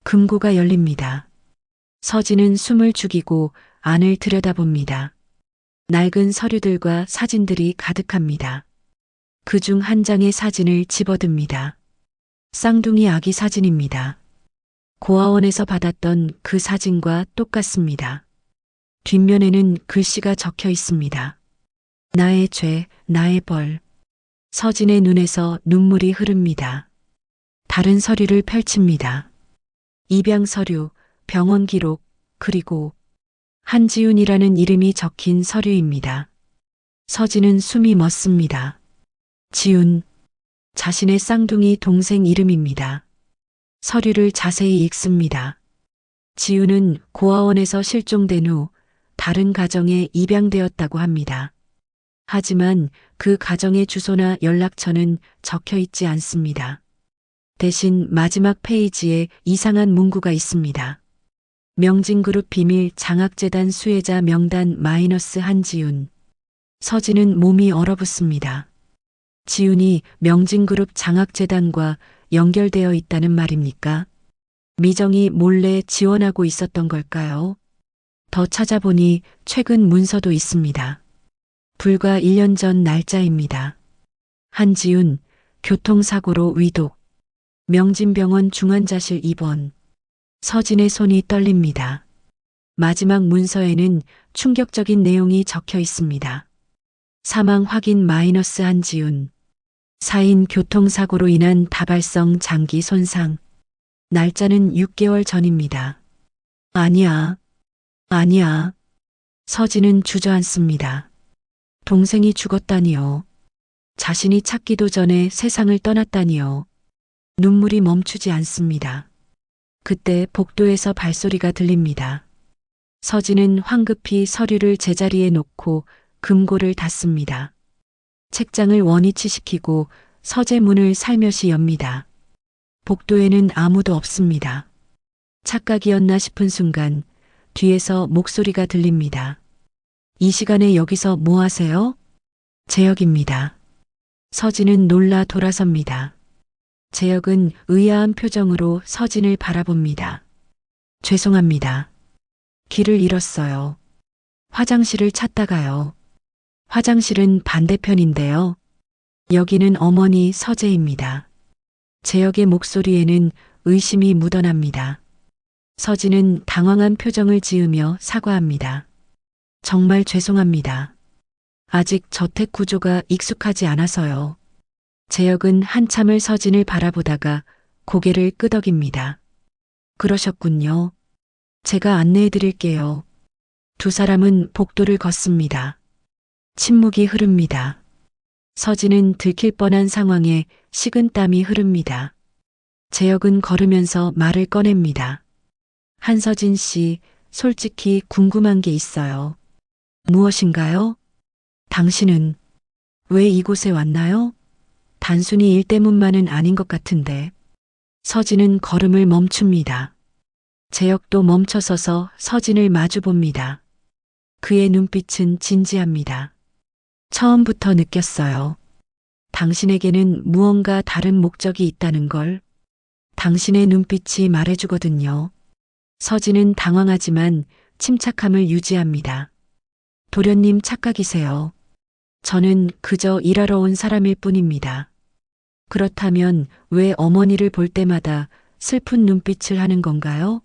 금고가 열립니다. 서진은 숨을 죽이고 안을 들여다봅니다. 낡은 서류들과 사진들이 가득합니다. 그중 한 장의 사진을 집어듭니다. 쌍둥이 아기 사진입니다. 고아원에서 받았던 그 사진과 똑같습니다. 뒷면에는 글씨가 적혀 있습니다. 나의 죄, 나의 벌. 서진의 눈에서 눈물이 흐릅니다. 다른 서류를 펼칩니다. 입양 서류, 병원 기록, 그리고 한지훈이라는 이름이 적힌 서류입니다. 서진은 숨이 멎습니다. 지훈, 자신의 쌍둥이 동생 이름입니다. 서류를 자세히 읽습니다. 지훈은 고아원에서 실종된 후 다른 가정에 입양되었다고 합니다. 하지만 그 가정의 주소나 연락처는 적혀 있지 않습니다. 대신 마지막 페이지에 이상한 문구가 있습니다. 명진그룹 비밀 장학재단 수혜자 명단 마이너스 한지훈. 서진은 몸이 얼어붙습니다. 지훈이 명진그룹 장학재단과 연결되어 있다는 말입니까? 미정이 몰래 지원하고 있었던 걸까요? 더 찾아보니 최근 문서도 있습니다. 불과 1년 전 날짜입니다. 한지훈, 교통사고로 위독. 명진병원 중환자실 입원. 서진의 손이 떨립니다. 마지막 문서에는 충격적인 내용이 적혀 있습니다. 사망 확인 마이너스 한지훈. 사인 교통사고로 인한 다발성 장기 손상. 날짜는 6개월 전입니다. 아니야. 아니야. 서진은 주저앉습니다. 동생이 죽었다니요. 자신이 찾기도 전에 세상을 떠났다니요. 눈물이 멈추지 않습니다. 그때 복도에서 발소리가 들립니다. 서진은 황급히 서류를 제자리에 놓고 금고를 닫습니다. 책장을 원위치시키고 서재문을 살며시 엽니다. 복도에는 아무도 없습니다. 착각이었나 싶은 순간 뒤에서 목소리가 들립니다. 이 시간에 여기서 뭐 하세요? 재혁입니다. 서진은 놀라 돌아섭니다. 재혁은 의아한 표정으로 서진을 바라봅니다. 죄송합니다. 길을 잃었어요. 화장실을 찾다가요. 화장실은 반대편인데요. 여기는 어머니 서재입니다. 재혁의 목소리에는 의심이 묻어납니다. 서진은 당황한 표정을 지으며 사과합니다. 정말 죄송합니다. 아직 저택 구조가 익숙하지 않아서요. 재혁은 한참을 서진을 바라보다가 고개를 끄덕입니다. 그러셨군요. 제가 안내해 드릴게요. 두 사람은 복도를 걷습니다. 침묵이 흐릅니다. 서진은 들킬 뻔한 상황에 식은땀이 흐릅니다. 재혁은 걸으면서 말을 꺼냅니다. 한서진 씨, 솔직히 궁금한 게 있어요. 무엇인가요? 당신은 왜 이곳에 왔나요? 단순히 일 때문만은 아닌 것 같은데. 서진은 걸음을 멈춥니다. 재혁도 멈춰서서 서진을 마주봅니다. 그의 눈빛은 진지합니다. 처음부터 느꼈어요. 당신에게는 무언가 다른 목적이 있다는 걸. 당신의 눈빛이 말해주거든요. 서진은 당황하지만 침착함을 유지합니다. 도련님 착각이세요. 저는 그저 일하러 온 사람일 뿐입니다. 그렇다면 왜 어머니를 볼 때마다 슬픈 눈빛을 하는 건가요?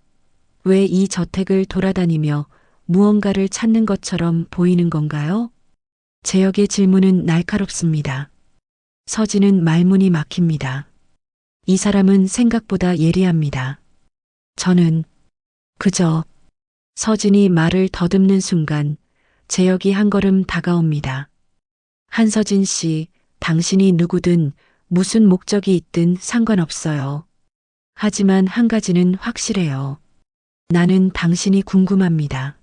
왜 이 저택을 돌아다니며 무언가를 찾는 것처럼 보이는 건가요? 재혁의 질문은 날카롭습니다. 서진은 말문이 막힙니다. 이 사람은 생각보다 예리합니다. 저는 그저 서진이 말을 더듬는 순간 재혁이 한 걸음 다가옵니다. 한서진 씨, 당신이 누구든 무슨 목적이 있든 상관없어요. 하지만 한 가지는 확실해요. 나는 당신이 궁금합니다.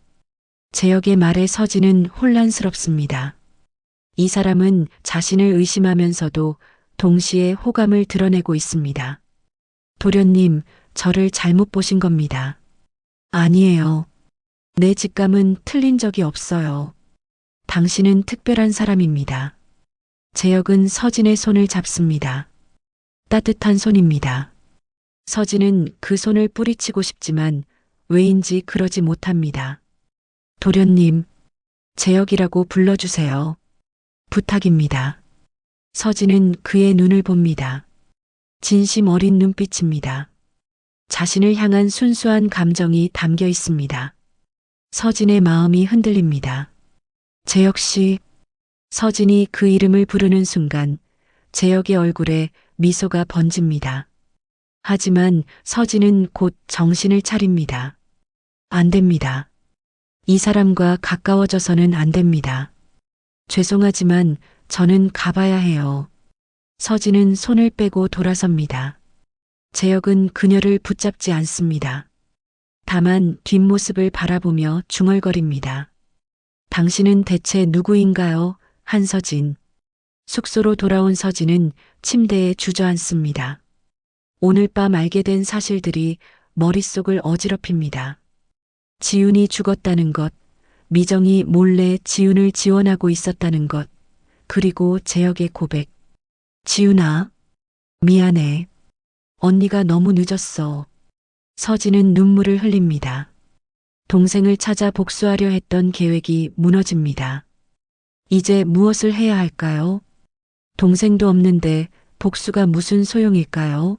재혁의 말에 서진은 혼란스럽습니다. 이 사람은 자신을 의심하면서도 동시에 호감을 드러내고 있습니다. 도련님, 저를 잘못 보신 겁니다. 아니에요. 내 직감은 틀린 적이 없어요. 당신은 특별한 사람입니다. 재혁은 서진의 손을 잡습니다. 따뜻한 손입니다. 서진은 그 손을 뿌리치고 싶지만 왜인지 그러지 못합니다. 도련님, 재혁이라고 불러주세요. 부탁입니다. 서진은 그의 눈을 봅니다. 진심 어린 눈빛입니다. 자신을 향한 순수한 감정이 담겨 있습니다. 서진의 마음이 흔들립니다. 재혁 씨, 서진이 그 이름을 부르는 순간 재혁의 얼굴에 미소가 번집니다. 하지만 서진은 곧 정신을 차립니다. 안 됩니다. 이 사람과 가까워져서는 안 됩니다. 죄송하지만 저는 가봐야 해요. 서진은 손을 빼고 돌아섭니다. 재혁은 그녀를 붙잡지 않습니다. 다만 뒷모습을 바라보며 중얼거립니다. 당신은 대체 누구인가요? 한서진. 숙소로 돌아온 서진은 침대에 주저앉습니다. 오늘 밤 알게 된 사실들이 머릿속을 어지럽힙니다. 지훈이 죽었다는 것, 미정이 몰래 지훈을 지원하고 있었다는 것, 그리고 재혁의 고백. 지훈아, 미안해. 언니가 너무 늦었어. 서진은 눈물을 흘립니다. 동생을 찾아 복수하려 했던 계획이 무너집니다. 이제 무엇을 해야 할까요? 동생도 없는데 복수가 무슨 소용일까요?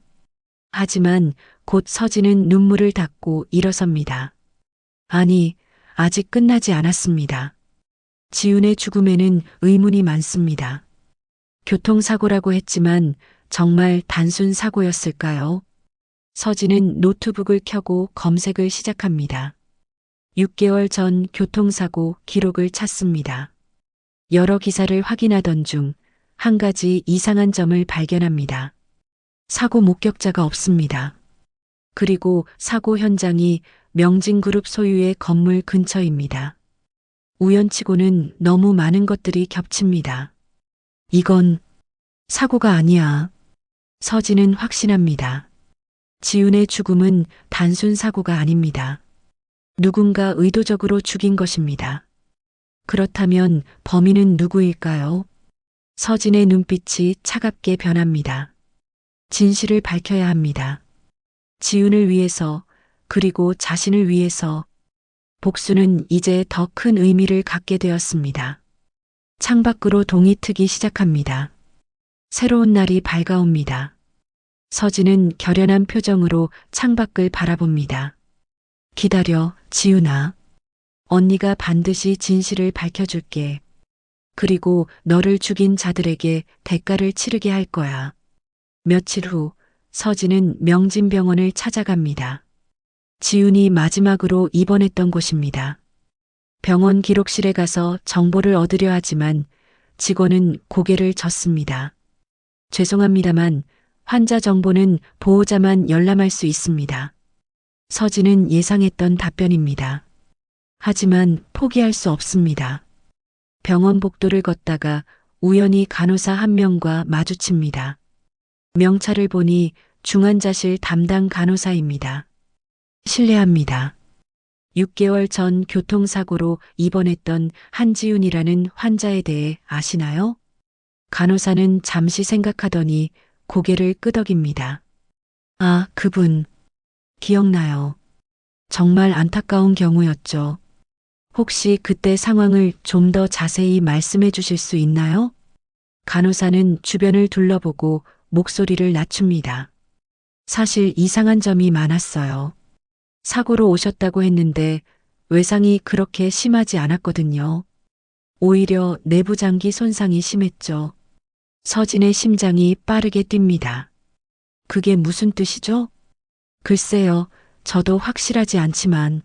하지만 곧 서진은 눈물을 닦고 일어섭니다. 아니, 아직 끝나지 않았습니다. 지훈의 죽음에는 의문이 많습니다. 교통사고라고 했지만 정말 단순 사고였을까요? 서진은 노트북을 켜고 검색을 시작합니다. 6개월 전 교통사고 기록을 찾습니다. 여러 기사를 확인하던 중 한 가지 이상한 점을 발견합니다. 사고 목격자가 없습니다. 그리고 사고 현장이 명진그룹 소유의 건물 근처입니다. 우연치고는 너무 많은 것들이 겹칩니다. 이건 사고가 아니야. 서진은 확신합니다. 지훈의 죽음은 단순 사고가 아닙니다. 누군가 의도적으로 죽인 것입니다. 그렇다면 범인은 누구일까요? 서진의 눈빛이 차갑게 변합니다. 진실을 밝혀야 합니다. 지훈을 위해서, 그리고 자신을 위해서. 복수는 이제 더 큰 의미를 갖게 되었습니다. 창밖으로 동이 트기 시작합니다. 새로운 날이 밝아옵니다. 서진은 결연한 표정으로 창밖을 바라봅니다. 기다려, 지훈아. 언니가 반드시 진실을 밝혀줄게. 그리고 너를 죽인 자들에게 대가를 치르게 할 거야. 며칠 후 서진은 명진병원을 찾아갑니다. 지훈이 마지막으로 입원했던 곳입니다. 병원 기록실에 가서 정보를 얻으려 하지만 직원은 고개를 젓습니다. 죄송합니다만 환자 정보는 보호자만 열람할 수 있습니다. 서진은 예상했던 답변입니다. 하지만 포기할 수 없습니다. 병원 복도를 걷다가 우연히 간호사 한 명과 마주칩니다. 명찰을 보니 중환자실 담당 간호사입니다. 실례합니다. 6개월 전 교통사고로 입원했던 한지훈이라는 환자에 대해 아시나요? 간호사는 잠시 생각하더니 고개를 끄덕입니다. 아, 그분. 기억나요. 정말 안타까운 경우였죠. 혹시 그때 상황을 좀 더 자세히 말씀해 주실 수 있나요? 간호사는 주변을 둘러보고 목소리를 낮춥니다. 사실 이상한 점이 많았어요. 사고로 오셨다고 했는데 외상이 그렇게 심하지 않았거든요. 오히려 내부장기 손상이 심했죠. 서진의 심장이 빠르게 뜁니다. 그게 무슨 뜻이죠? 글쎄요, 저도 확실하지 않지만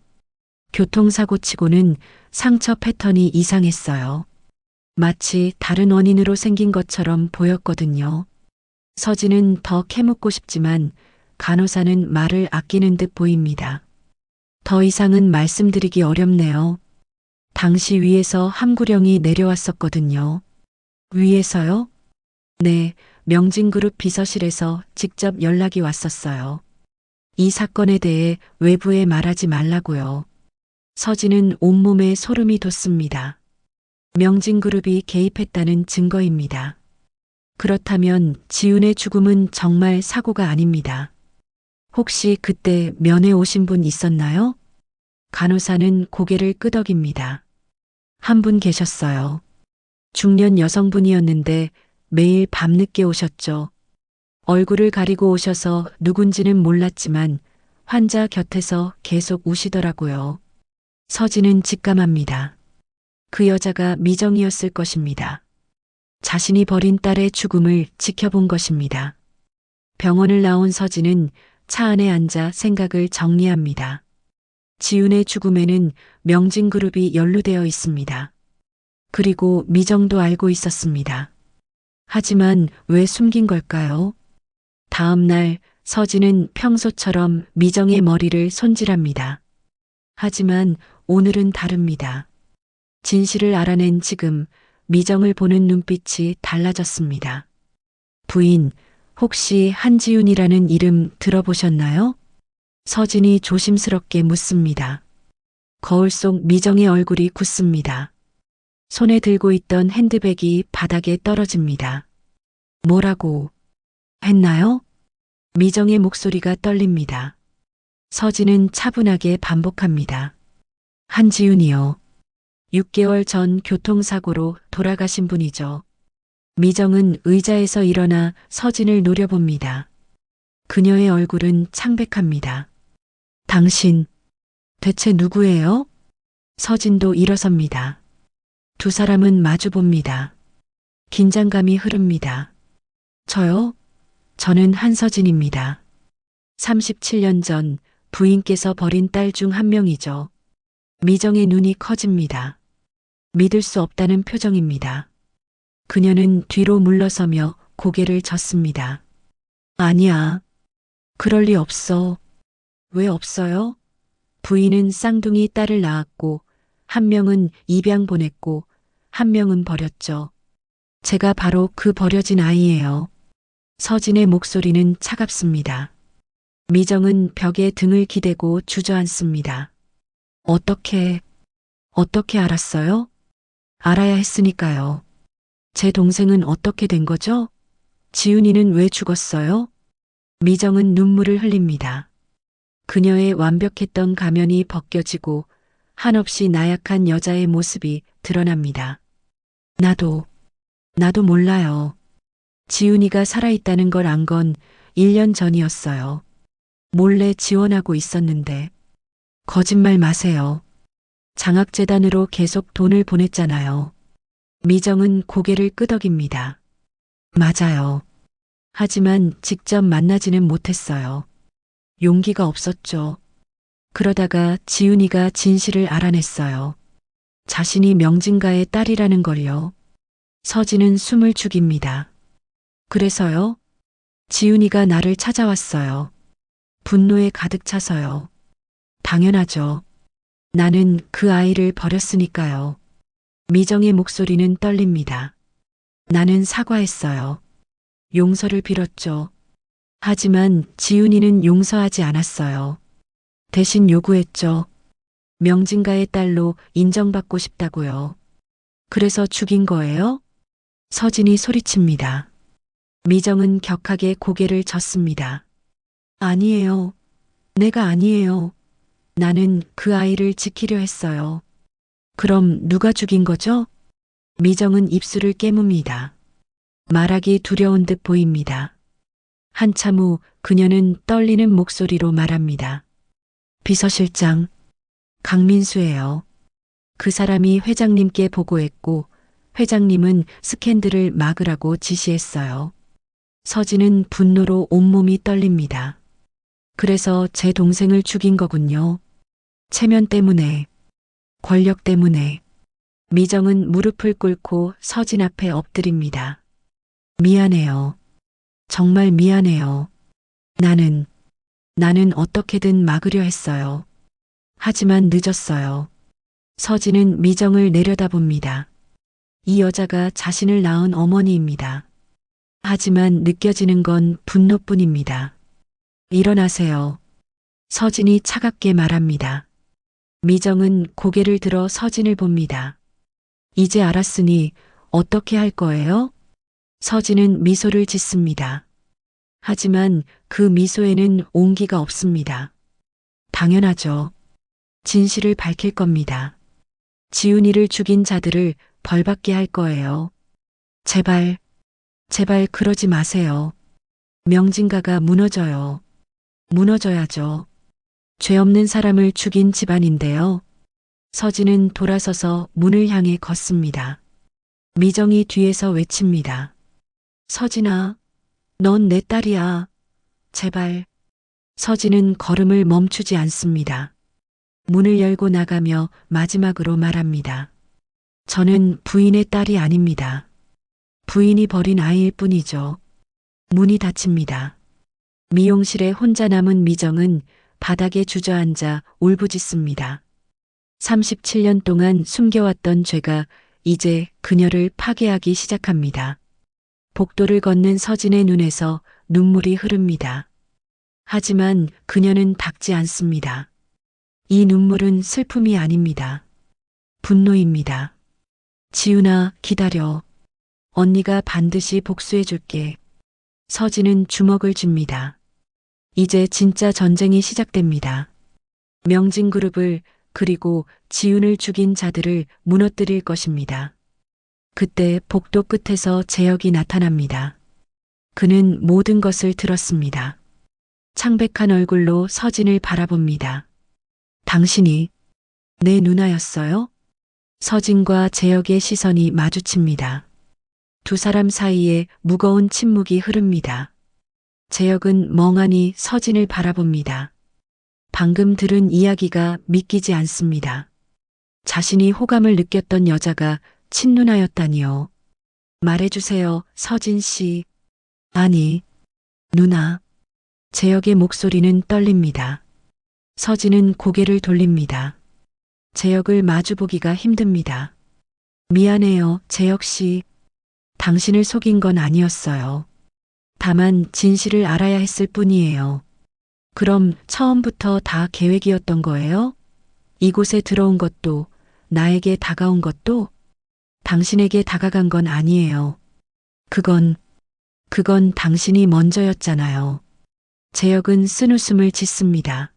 교통사고 치고는 상처 패턴이 이상했어요. 마치 다른 원인으로 생긴 것처럼 보였거든요. 서진은 더 캐묻고 싶지만 간호사는 말을 아끼는 듯 보입니다. 더 이상은 말씀드리기 어렵네요. 당시 위에서 함구령이 내려왔었거든요. 위에서요? 네, 명진그룹 비서실에서 직접 연락이 왔었어요. 이 사건에 대해 외부에 말하지 말라고요. 서진은 온몸에 소름이 돋습니다. 명진그룹이 개입했다는 증거입니다. 그렇다면 지훈의 죽음은 정말 사고가 아닙니다. 혹시 그때 면회 오신 분 있었나요? 간호사는 고개를 끄덕입니다. 한 분 계셨어요. 중년 여성분이었는데 매일 밤늦게 오셨죠. 얼굴을 가리고 오셔서 누군지는 몰랐지만 환자 곁에서 계속 우시더라고요. 서진은 직감합니다. 그 여자가 미정이었을 것입니다. 자신이 버린 딸의 죽음을 지켜본 것입니다. 병원을 나온 서진은 차 안에 앉아 생각을 정리합니다. 지훈의 죽음에는 명진그룹이 연루되어 있습니다. 그리고 미정도 알고 있었습니다. 하지만 왜 숨긴 걸까요? 다음 날 서진은 평소처럼 미정의 머리를 손질합니다. 하지만 오늘은 다릅니다. 진실을 알아낸 지금 미정을 보는 눈빛이 달라졌습니다. 부인, 혹시 한지훈이라는 이름 들어보셨나요? 서진이 조심스럽게 묻습니다. 거울 속 미정의 얼굴이 굳습니다. 손에 들고 있던 핸드백이 바닥에 떨어집니다. 뭐라고 했나요? 미정의 목소리가 떨립니다. 서진은 차분하게 반복합니다. 한지훈이요. 6개월 전 교통사고로 돌아가신 분이죠. 미정은 의자에서 일어나 서진을 노려봅니다. 그녀의 얼굴은 창백합니다. 당신, 대체 누구예요? 서진도 일어섭니다. 두 사람은 마주 봅니다. 긴장감이 흐릅니다. 저요? 저는 한서진입니다. 37년 전 부인께서 버린 딸 중 한 명이죠. 미정의 눈이 커집니다. 믿을 수 없다는 표정입니다. 그녀는 뒤로 물러서며 고개를 젓습니다. 아니야. 그럴 리 없어. 왜 없어요? 부인은 쌍둥이 딸을 낳았고, 한 명은 입양 보냈고, 한 명은 버렸죠. 제가 바로 그 버려진 아이예요. 서진의 목소리는 차갑습니다. 미정은 벽에 등을 기대고 주저앉습니다. 어떻게 알았어요? 알아야 했으니까요. 제 동생은 어떻게 된 거죠? 지훈이는 왜 죽었어요? 미정은 눈물을 흘립니다. 그녀의 완벽했던 가면이 벗겨지고 한없이 나약한 여자의 모습이 드러납니다. 나도 몰라요. 지훈이가 살아있다는 걸 안 건 1년 전이었어요. 몰래 지원하고 있었는데. 거짓말 마세요. 장학재단으로 계속 돈을 보냈잖아요. 미정은 고개를 끄덕입니다. 맞아요. 하지만 직접 만나지는 못했어요. 용기가 없었죠. 그러다가 지훈이가 진실을 알아냈어요. 자신이 명진가의 딸이라는 걸요. 서진은 숨을 죽입니다. 그래서요? 지훈이가 나를 찾아왔어요. 분노에 가득 차서요. 당연하죠. 나는 그 아이를 버렸으니까요. 미정의 목소리는 떨립니다. 나는 사과했어요. 용서를 빌었죠. 하지만 지훈이는 용서하지 않았어요. 대신 요구했죠. 명진가의 딸로 인정받고 싶다고요. 그래서 죽인 거예요? 서진이 소리칩니다. 미정은 격하게 고개를 젓습니다. 아니에요. 내가 아니에요. 나는 그 아이를 지키려 했어요. 그럼 누가 죽인 거죠? 미정은 입술을 깨뭅니다. 말하기 두려운 듯 보입니다. 한참 후 그녀는 떨리는 목소리로 말합니다. 비서실장, 강민수예요. 그 사람이 회장님께 보고했고 회장님은 스캔들을 막으라고 지시했어요. 서진은 분노로 온몸이 떨립니다. 그래서 제 동생을 죽인 거군요. 체면 때문에, 권력 때문에. 미정은 무릎을 꿇고 서진 앞에 엎드립니다. 미안해요. 정말 미안해요. 나는 어떻게든 막으려 했어요. 하지만 늦었어요. 서진은 미정을 내려다봅니다. 이 여자가 자신을 낳은 어머니입니다. 하지만 느껴지는 건 분노뿐입니다. 일어나세요. 서진이 차갑게 말합니다. 미정은 고개를 들어 서진을 봅니다. 이제 알았으니 어떻게 할 거예요? 서진은 미소를 짓습니다. 하지만 그 미소에는 온기가 없습니다. 당연하죠. 진실을 밝힐 겁니다. 지훈이를 죽인 자들을 벌받게 할 거예요. 제발 그러지 마세요. 명진가가 무너져요. 무너져야죠. 죄 없는 사람을 죽인 집안인데요. 서진은 돌아서서 문을 향해 걷습니다. 미정이 뒤에서 외칩니다. 서진아, 넌 내 딸이야. 제발. 서진은 걸음을 멈추지 않습니다. 문을 열고 나가며 마지막으로 말합니다. 저는 부인의 딸이 아닙니다. 부인이 버린 아이일 뿐이죠. 문이 닫힙니다. 미용실에 혼자 남은 미정은 바닥에 주저앉아 울부짖습니다. 37년 동안 숨겨왔던 죄가 이제 그녀를 파괴하기 시작합니다. 복도를 걷는 서진의 눈에서 눈물이 흐릅니다. 하지만 그녀는 닦지 않습니다. 이 눈물은 슬픔이 아닙니다. 분노입니다. 지훈아, 기다려. 언니가 반드시 복수해줄게. 서진은 주먹을 쥡니다. 이제 진짜 전쟁이 시작됩니다. 명진그룹을 그리고 지훈을 죽인 자들을 무너뜨릴 것입니다. 그때 복도 끝에서 재혁이 나타납니다. 그는 모든 것을 들었습니다. 창백한 얼굴로 서진을 바라봅니다. 당신이 내 누나였어요? 서진과 재혁의 시선이 마주칩니다. 두 사람 사이에 무거운 침묵이 흐릅니다. 재혁은 멍하니 서진을 바라봅니다. 방금 들은 이야기가 믿기지 않습니다. 자신이 호감을 느꼈던 여자가 친누나였다니요. 말해주세요, 서진 씨. 아니, 누나. 재혁의 목소리는 떨립니다. 서진은 고개를 돌립니다. 재혁을 마주보기가 힘듭니다. 미안해요, 재혁 씨. 당신을 속인 건 아니었어요. 다만 진실을 알아야 했을 뿐이에요. 그럼 처음부터 다 계획이었던 거예요? 이곳에 들어온 것도, 나에게 다가온 것도, 당신에게 다가간 건 아니에요. 그건 당신이 먼저였잖아요. 재혁은 쓴웃음을 짓습니다.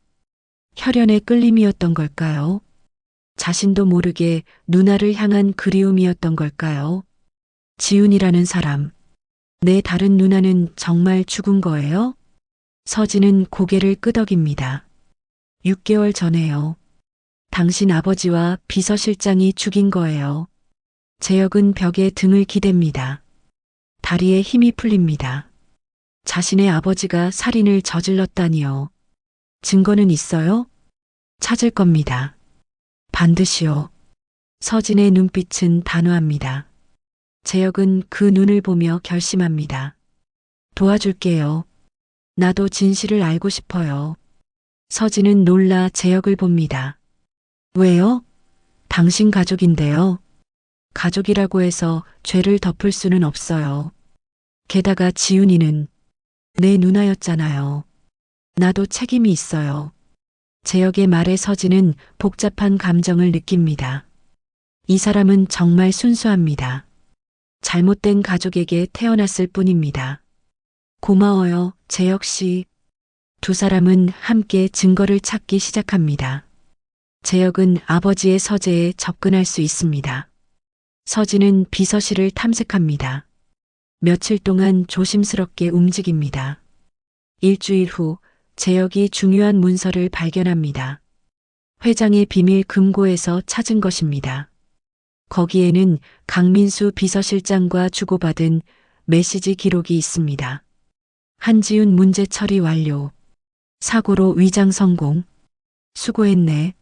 혈연의 끌림이었던 걸까요? 자신도 모르게 누나를 향한 그리움이었던 걸까요? 지훈이라는 사람, 내 다른 누나는 정말 죽은 거예요? 서진은 고개를 끄덕입니다. 6개월 전에요. 당신 아버지와 비서실장이 죽인 거예요. 재혁은 벽에 등을 기댑니다. 다리에 힘이 풀립니다. 자신의 아버지가 살인을 저질렀다니요. 증거는 있어요? 찾을 겁니다. 반드시요. 서진의 눈빛은 단호합니다. 재혁은 그 눈을 보며 결심합니다. 도와줄게요. 나도 진실을 알고 싶어요. 서진은 놀라 재혁을 봅니다. 왜요? 당신 가족인데요. 가족이라고 해서 죄를 덮을 수는 없어요. 게다가 지훈이는 내 누나였잖아요. 나도 책임이 있어요. 재혁의 말에 서진은 복잡한 감정을 느낍니다. 이 사람은 정말 순수합니다. 잘못된 가족에게 태어났을 뿐입니다. 고마워요, 재혁 씨. 두 사람은 함께 증거를 찾기 시작합니다. 재혁은 아버지의 서재에 접근할 수 있습니다. 서진은 비서실을 탐색합니다. 며칠 동안 조심스럽게 움직입니다. 일주일 후 재혁이 중요한 문서를 발견합니다. 회장의 비밀 금고에서 찾은 것입니다. 거기에는 강민수 비서실장과 주고받은 메시지 기록이 있습니다. 한지훈 문제 처리 완료. 사고로 위장 성공. 수고했네.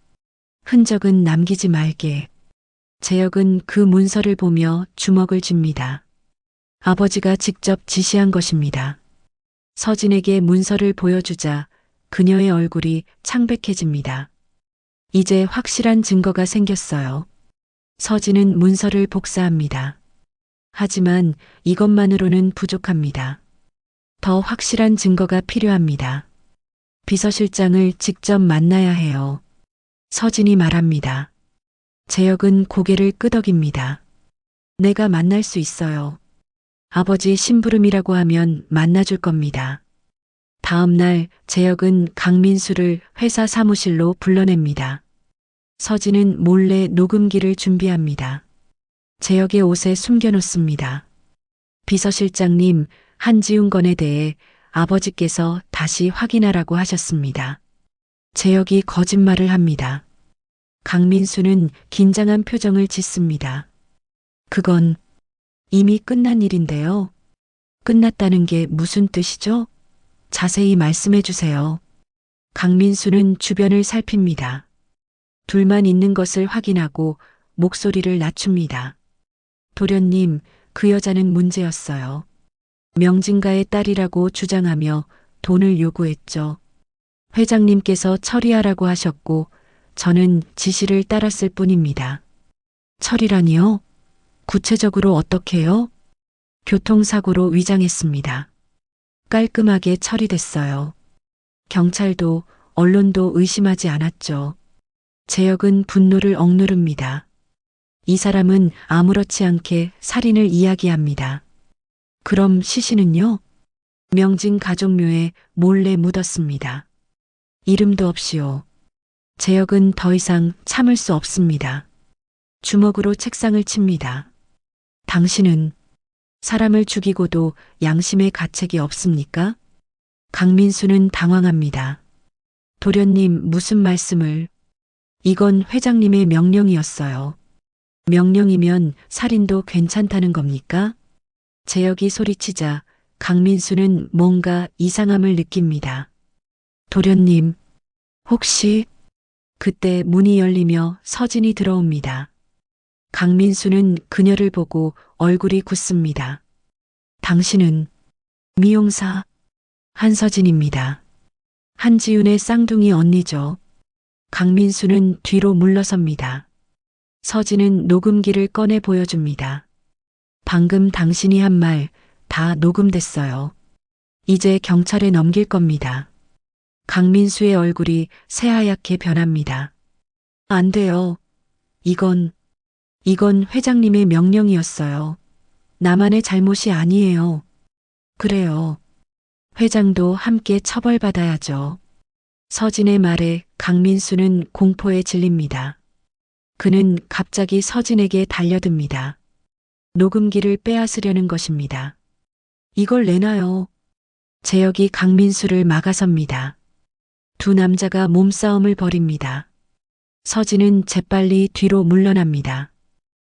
흔적은 남기지 말게. 재혁은 그 문서를 보며 주먹을 쥡니다. 아버지가 직접 지시한 것입니다. 서진에게 문서를 보여주자 그녀의 얼굴이 창백해집니다. 이제 확실한 증거가 생겼어요. 서진은 문서를 복사합니다. 하지만 이것만으로는 부족합니다. 더 확실한 증거가 필요합니다. 비서실장을 직접 만나야 해요. 서진이 말합니다. 재혁은 고개를 끄덕입니다. 내가 만날 수 있어요. 아버지 심부름이라고 하면 만나줄 겁니다. 다음 날 재혁은 강민수를 회사 사무실로 불러냅니다. 서진은 몰래 녹음기를 준비합니다. 재혁의 옷에 숨겨놓습니다. 비서실장님, 한지훈 건에 대해 아버지께서 다시 확인하라고 하셨습니다. 재혁이 거짓말을 합니다. 강민수는 긴장한 표정을 짓습니다. 그건 이미 끝난 일인데요. 끝났다는 게 무슨 뜻이죠? 자세히 말씀해 주세요. 강민수는 주변을 살핍니다. 둘만 있는 것을 확인하고 목소리를 낮춥니다. 도련님, 그 여자는 문제였어요. 명진가의 딸이라고 주장하며 돈을 요구했죠. 회장님께서 처리하라고 하셨고 저는 지시를 따랐을 뿐입니다. 처리라니요? 구체적으로 어떻게요? 교통사고로 위장했습니다. 깔끔하게 처리됐어요. 경찰도 언론도 의심하지 않았죠. 재혁은 분노를 억누릅니다. 이 사람은 아무렇지 않게 살인을 이야기합니다. 그럼 시신은요? 명진 가족묘에 몰래 묻었습니다. 이름도 없이요. 재혁은 더 이상 참을 수 없습니다. 주먹으로 책상을 칩니다. 당신은 사람을 죽이고도 양심의 가책이 없습니까? 강민수는 당황합니다. 도련님, 무슨 말씀을? 이건 회장님의 명령이었어요. 명령이면 살인도 괜찮다는 겁니까? 재혁이 소리치자 강민수는 뭔가 이상함을 느낍니다. 도련님, 혹시? 그때 문이 열리며 서진이 들어옵니다. 강민수는 그녀를 보고 얼굴이 굳습니다. 당신은 미용사 한서진입니다. 한지훈의 쌍둥이 언니죠. 강민수는 뒤로 물러섭니다. 서진은 녹음기를 꺼내 보여줍니다. 방금 당신이 한 말 다 녹음됐어요. 이제 경찰에 넘길 겁니다. 강민수의 얼굴이 새하얗게 변합니다. 안 돼요. 이건 회장님의 명령이었어요. 나만의 잘못이 아니에요. 그래요. 회장도 함께 처벌받아야죠. 서진의 말에 강민수는 공포에 질립니다. 그는 갑자기 서진에게 달려듭니다. 녹음기를 빼앗으려는 것입니다. 이걸 내놔요. 재혁이 강민수를 막아섭니다. 두 남자가 몸싸움을 벌입니다. 서진은 재빨리 뒤로 물러납니다.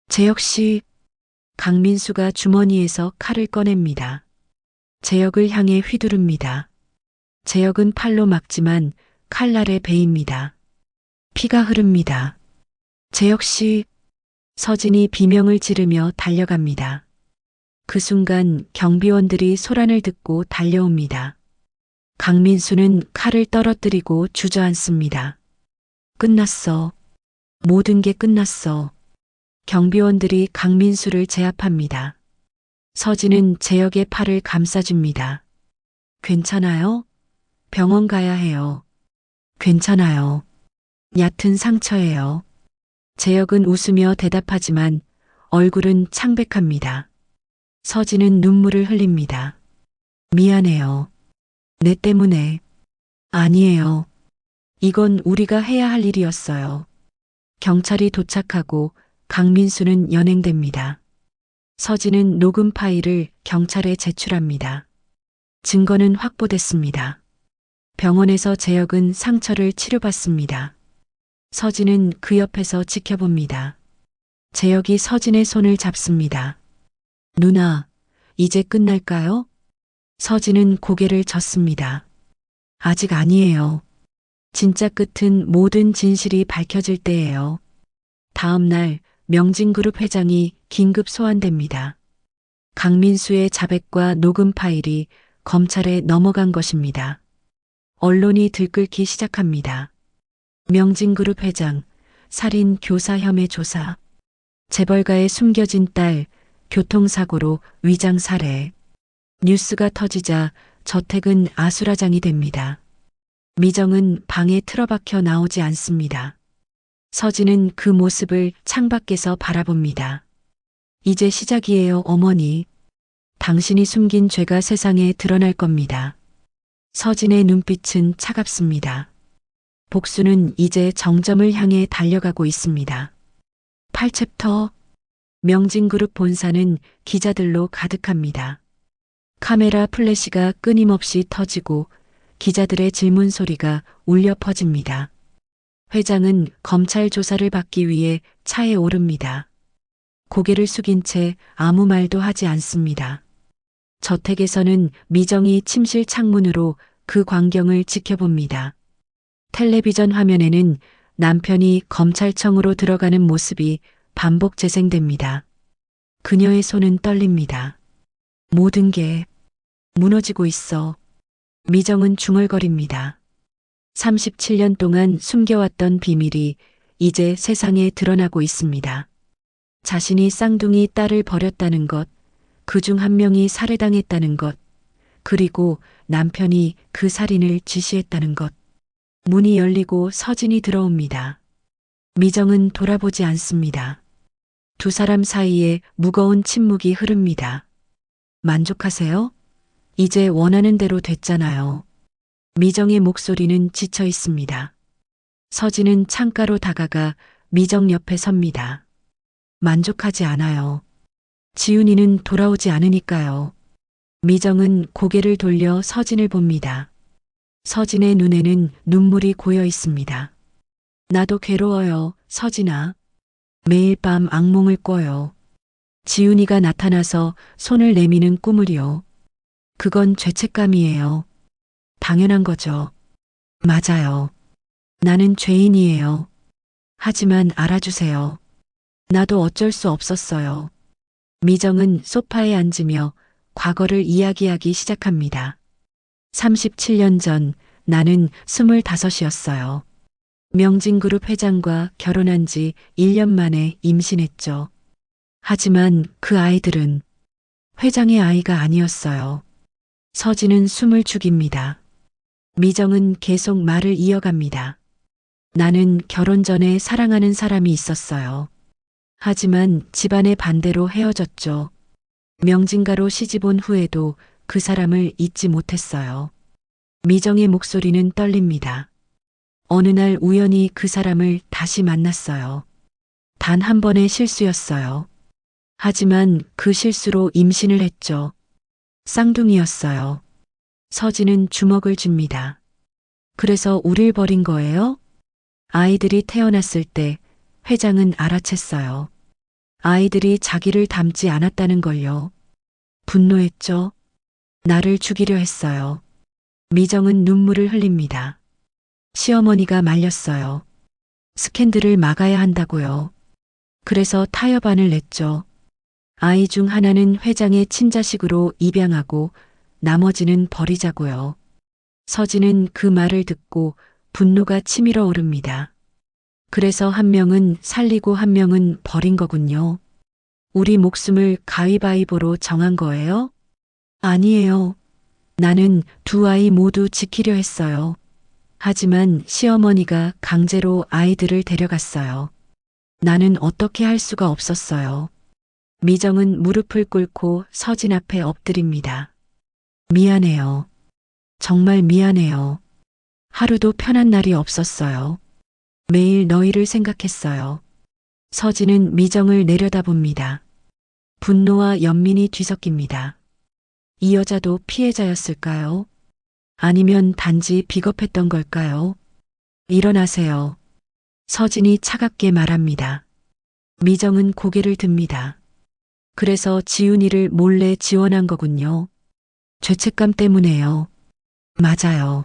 재혁 씨, 강민수가 주머니에서 칼을 꺼냅니다. 재혁을 향해 휘두릅니다. 재혁은 팔로 막지만 칼날에 베입니다. 피가 흐릅니다. 재혁 씨, 서진이 비명을 지르며 달려갑니다. 그 순간 경비원들이 소란을 듣고 달려옵니다. 강민수는 칼을 떨어뜨리고 주저앉습니다. 끝났어. 모든 게 끝났어. 경비원들이 강민수를 제압합니다. 서진은 재혁의 팔을 감싸줍니다. 괜찮아요? 병원 가야 해요. 괜찮아요. 얕은 상처예요. 재혁은 웃으며 대답하지만 얼굴은 창백합니다. 서진은 눈물을 흘립니다. 미안해요. 내 때문에. 아니에요. 이건 우리가 해야 할 일이었어요. 경찰이 도착하고 강민수는 연행됩니다. 서진은 녹음 파일을 경찰에 제출합니다. 증거는 확보됐습니다. 병원에서 재혁은 상처를 치료받습니다. 서진은 그 옆에서 지켜봅니다. 재혁이 서진의 손을 잡습니다. 누나, 이제 끝날까요? 서진은 고개를 젓습니다. 아직 아니에요. 진짜 끝은 모든 진실이 밝혀질 때예요. 다음 날 명진그룹 회장이 긴급 소환됩니다. 강민수의 자백과 녹음 파일이 검찰에 넘어간 것입니다. 언론이 들끓기 시작합니다. 명진그룹 회장, 살인 교사 혐의 조사, 재벌가의 숨겨진 딸, 교통사고로 위장 살해. 뉴스가 터지자 저택은 아수라장이 됩니다. 미정은 방에 틀어박혀 나오지 않습니다. 서진은 그 모습을 창밖에서 바라봅니다. 이제 시작이에요, 어머니. 당신이 숨긴 죄가 세상에 드러날 겁니다. 서진의 눈빛은 차갑습니다. 복수는 이제 정점을 향해 달려가고 있습니다. 8챕터 명진그룹 본사는 기자들로 가득합니다. 카메라 플래시가 끊임없이 터지고 기자들의 질문 소리가 울려 퍼집니다. 회장은 검찰 조사를 받기 위해 차에 오릅니다. 고개를 숙인 채 아무 말도 하지 않습니다. 저택에서는 미정이 침실 창문으로 그 광경을 지켜봅니다. 텔레비전 화면에는 남편이 검찰청으로 들어가는 모습이 반복 재생됩니다. 그녀의 손은 떨립니다. 모든 게 무너지고 있어. 미정은 중얼거립니다. 37년 동안 숨겨왔던 비밀이 이제 세상에 드러나고 있습니다. 자신이 쌍둥이 딸을 버렸다는 것, 그중 한 명이 살해당했다는 것, 그리고 남편이 그 살인을 지시했다는 것. 문이 열리고 서진이 들어옵니다. 미정은 돌아보지 않습니다. 두 사람 사이에 무거운 침묵이 흐릅니다. 만족하세요? 이제 원하는 대로 됐잖아요. 미정의 목소리는 지쳐 있습니다. 서진은 창가로 다가가 미정 옆에 섭니다. 만족하지 않아요. 지훈이는 돌아오지 않으니까요. 미정은 고개를 돌려 서진을 봅니다. 서진의 눈에는 눈물이 고여 있습니다. 나도 괴로워요, 서진아. 매일 밤 악몽을 꿔요. 지훈이가 나타나서 손을 내미는 꿈을요. 그건 죄책감이에요. 당연한 거죠. 맞아요. 나는 죄인이에요. 하지만 알아주세요. 나도 어쩔 수 없었어요. 미정은 소파에 앉으며 과거를 이야기하기 시작합니다. 37년 전 나는 25이었어요. 명진그룹 회장과 결혼한 지 1년 만에 임신했죠. 하지만 그 아이들은 회장의 아이가 아니었어요. 서진은 숨을 죽입니다. 미정은 계속 말을 이어갑니다. 나는 결혼 전에 사랑하는 사람이 있었어요. 하지만 집안의 반대로 헤어졌죠. 명진가로 시집 온 후에도 그 사람을 잊지 못했어요. 미정의 목소리는 떨립니다. 어느 날 우연히 그 사람을 다시 만났어요. 단 한 번의 실수였어요. 하지만 그 실수로 임신을 했죠. 쌍둥이였어요. 서진은 주먹을 줍니다. 그래서 우릴 버린 거예요? 아이들이 태어났을 때 회장은 알아챘어요. 아이들이 자기를 닮지 않았다는 걸요. 분노했죠. 나를 죽이려 했어요. 미정은 눈물을 흘립니다. 시어머니가 말렸어요. 스캔들을 막아야 한다고요. 그래서 타협안을 냈죠. 아이 중 하나는 회장의 친자식으로 입양하고 나머지는 버리자고요. 서진은 그 말을 듣고 분노가 치밀어 오릅니다. 그래서 한 명은 살리고 한 명은 버린 거군요. 우리 목숨을 가위바위보로 정한 거예요? 아니에요. 나는 두 아이 모두 지키려 했어요. 하지만 시어머니가 강제로 아이들을 데려갔어요. 나는 어떻게 할 수가 없었어요. 미정은 무릎을 꿇고 서진 앞에 엎드립니다. 미안해요. 정말 미안해요. 하루도 편한 날이 없었어요. 매일 너희를 생각했어요. 서진은 미정을 내려다봅니다. 분노와 연민이 뒤섞입니다. 이 여자도 피해자였을까요? 아니면 단지 비겁했던 걸까요? 일어나세요. 서진이 차갑게 말합니다. 미정은 고개를 듭니다. 그래서 지훈이를 몰래 지원한 거군요. 죄책감 때문에요. 맞아요.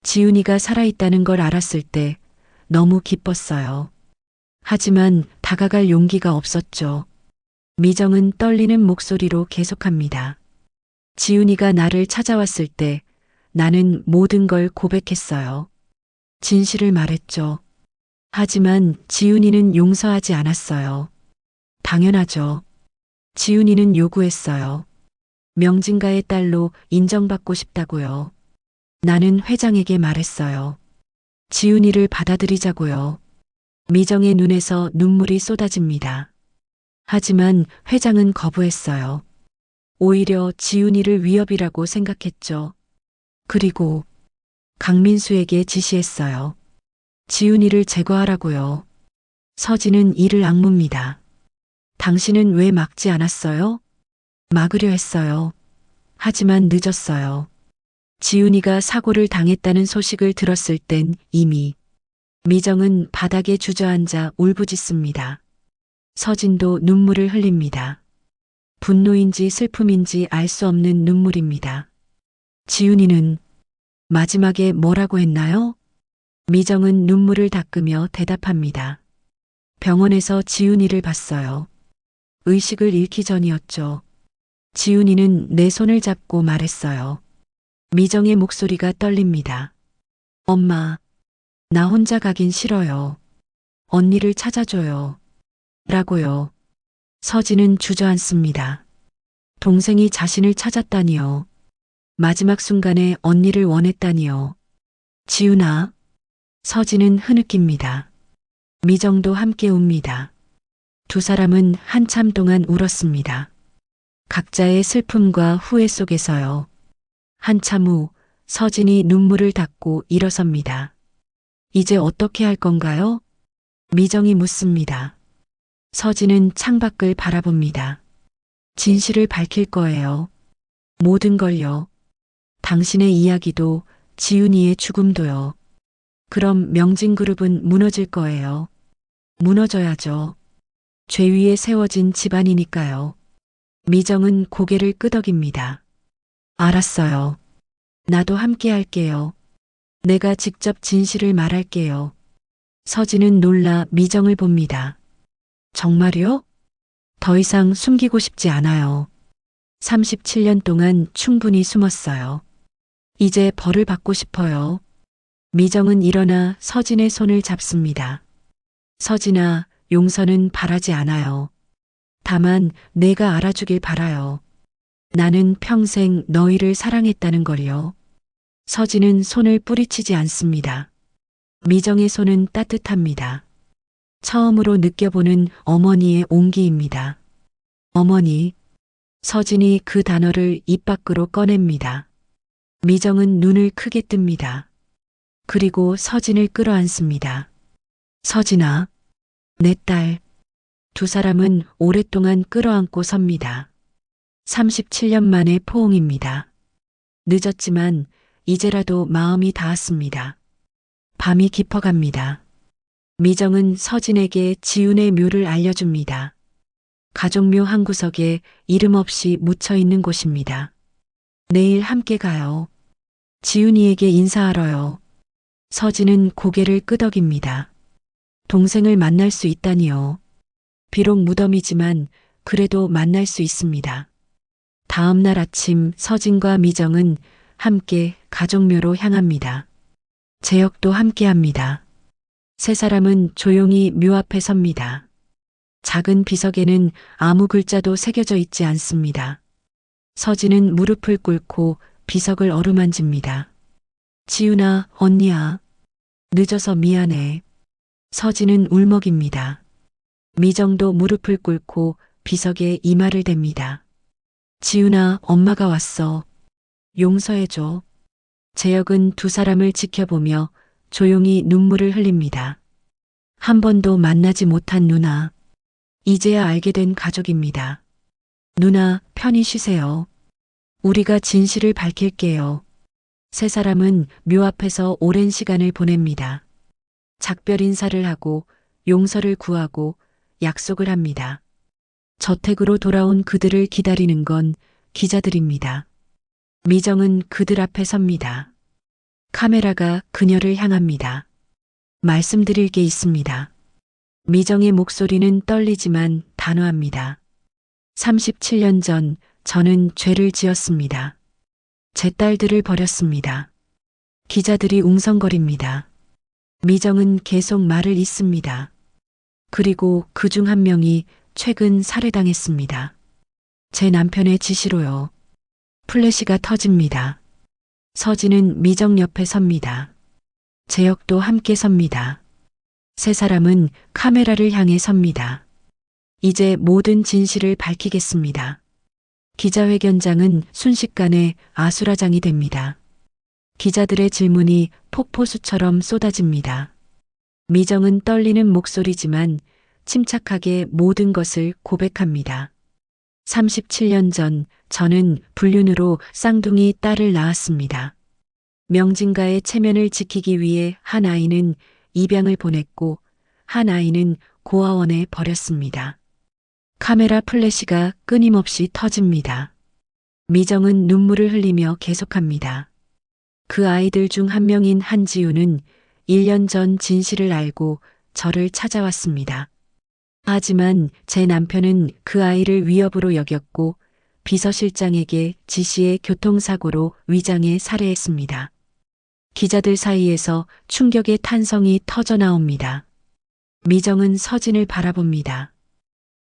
지훈이가 살아있다는 걸 알았을 때 너무 기뻤어요. 하지만 다가갈 용기가 없었죠. 미정은 떨리는 목소리로 계속합니다. 지훈이가 나를 찾아왔을 때 나는 모든 걸 고백했어요. 진실을 말했죠. 하지만 지훈이는 용서하지 않았어요. 당연하죠. 지훈이는 요구했어요. 명진가의 딸로 인정받고 싶다고요. 나는 회장에게 말했어요. 지훈이를 받아들이자고요. 미정의 눈에서 눈물이 쏟아집니다. 하지만 회장은 거부했어요. 오히려 지훈이를 위협이라고 생각했죠. 그리고 강민수에게 지시했어요. 지훈이를 제거하라고요. 서진은 이를 악뭅니다. 당신은 왜 막지 않았어요? 막으려 했어요. 하지만 늦었어요. 지훈이가 사고를 당했다는 소식을 들었을 땐 이미 미정은 바닥에 주저앉아 울부짖습니다. 서진도 눈물을 흘립니다. 분노인지 슬픔인지 알 수 없는 눈물입니다. 지훈이는 마지막에 뭐라고 했나요? 미정은 눈물을 닦으며 대답합니다. 병원에서 지훈이를 봤어요. 의식을 잃기 전이었죠. 지훈이는 내 손을 잡고 말했어요. 미정의 목소리가 떨립니다. 엄마, 나 혼자 가긴 싫어요. 언니를 찾아줘요. 라고요. 서진은 주저앉습니다. 동생이 자신을 찾았다니요. 마지막 순간에 언니를 원했다니요. 지훈아. 서진은 흐느낍니다. 미정도 함께 웁니다. 두 사람은 한참 동안 울었습니다. 각자의 슬픔과 후회 속에서요. 한참 후 서진이 눈물을 닦고 일어섭니다. 이제 어떻게 할 건가요? 미정이 묻습니다. 서진은 창밖을 바라봅니다. 진실을 밝힐 거예요. 모든 걸요. 당신의 이야기도 지훈이의 죽음도요. 그럼 명진그룹은 무너질 거예요. 무너져야죠. 죄 위에 세워진 집안이니까요. 미정은 고개를 끄덕입니다. 알았어요. 나도 함께 할게요. 내가 직접 진실을 말할게요. 서진은 놀라 미정을 봅니다. 정말요? 더 이상 숨기고 싶지 않아요. 37년 동안 충분히 숨었어요. 이제 벌을 받고 싶어요. 미정은 일어나 서진의 손을 잡습니다. 서진아, 용서는 바라지 않아요. 다만 내가 알아주길 바라요. 나는 평생 너희를 사랑했다는 걸요. 서진은 손을 뿌리치지 않습니다. 미정의 손은 따뜻합니다. 처음으로 느껴보는 어머니의 온기입니다. 어머니. 서진이 그 단어를 입 밖으로 꺼냅니다. 미정은 눈을 크게 뜹니다. 그리고 서진을 끌어안습니다. 서진아, 내 딸. 두 사람은 오랫동안 끌어안고 섭니다. 37년 만의 포옹입니다. 늦었지만 이제라도 마음이 닿았습니다. 밤이 깊어갑니다. 미정은 서진에게 지훈의 묘를 알려줍니다. 가족묘 한 구석에 이름 없이 묻혀 있는 곳입니다. 내일 함께 가요. 지훈이에게 인사하러요. 서진은 고개를 끄덕입니다. 동생을 만날 수 있다니요. 비록 무덤이지만 그래도 만날 수 있습니다. 다음 날 아침 서진과 미정은 함께 가족묘로 향합니다. 재혁도 함께합니다. 세 사람은 조용히 묘 앞에 섭니다. 작은 비석에는 아무 글자도 새겨져 있지 않습니다. 서진은 무릎을 꿇고 비석을 어루만집니다. 지훈아, 언니야. 늦어서 미안해. 서진은 울먹입니다. 미정도 무릎을 꿇고 비석에 이마를 댑니다. 지훈아, 엄마가 왔어. 용서해줘. 재혁은 두 사람을 지켜보며 조용히 눈물을 흘립니다. 한 번도 만나지 못한 누나. 이제야 알게 된 가족입니다. 누나, 편히 쉬세요. 우리가 진실을 밝힐게요. 세 사람은 묘 앞에서 오랜 시간을 보냅니다. 작별 인사를 하고 용서를 구하고 약속을 합니다. 저택으로 돌아온 그들을 기다리는 건 기자들입니다. 미정은 그들 앞에 섭니다. 카메라가 그녀를 향합니다. 말씀드릴 게 있습니다. 미정의 목소리는 떨리지만 단호합니다. 37년 전 저는 죄를 지었습니다. 제 딸들을 버렸습니다. 기자들이 웅성거립니다. 미정은 계속 말을 잇습니다. 그리고 그 중 한 명이 최근 살해당했습니다. 제 남편의 지시로요. 플래시가 터집니다. 서진은 미정 옆에 섭니다. 재혁도 함께 섭니다. 세 사람은 카메라를 향해 섭니다. 이제 모든 진실을 밝히겠습니다. 기자회견장은 순식간에 아수라장이 됩니다. 기자들의 질문이 폭포수처럼 쏟아집니다. 미정은 떨리는 목소리지만 침착하게 모든 것을 고백합니다. 37년 전 저는 불륜으로 쌍둥이 딸을 낳았습니다. 명진가의 체면을 지키기 위해 한 아이는 입양을 보냈고 한 아이는 고아원에 버렸습니다. 카메라 플래시가 끊임없이 터집니다. 미정은 눈물을 흘리며 계속합니다. 그 아이들 중 한 명인 한지우는 1년 전 진실을 알고 저를 찾아왔습니다. 하지만 제 남편은 그 아이를 위협으로 여겼고 비서실장에게 지시해 교통사고로 위장해 살해했습니다. 기자들 사이에서 충격의 탄성이 터져 나옵니다. 미정은 서진을 바라봅니다.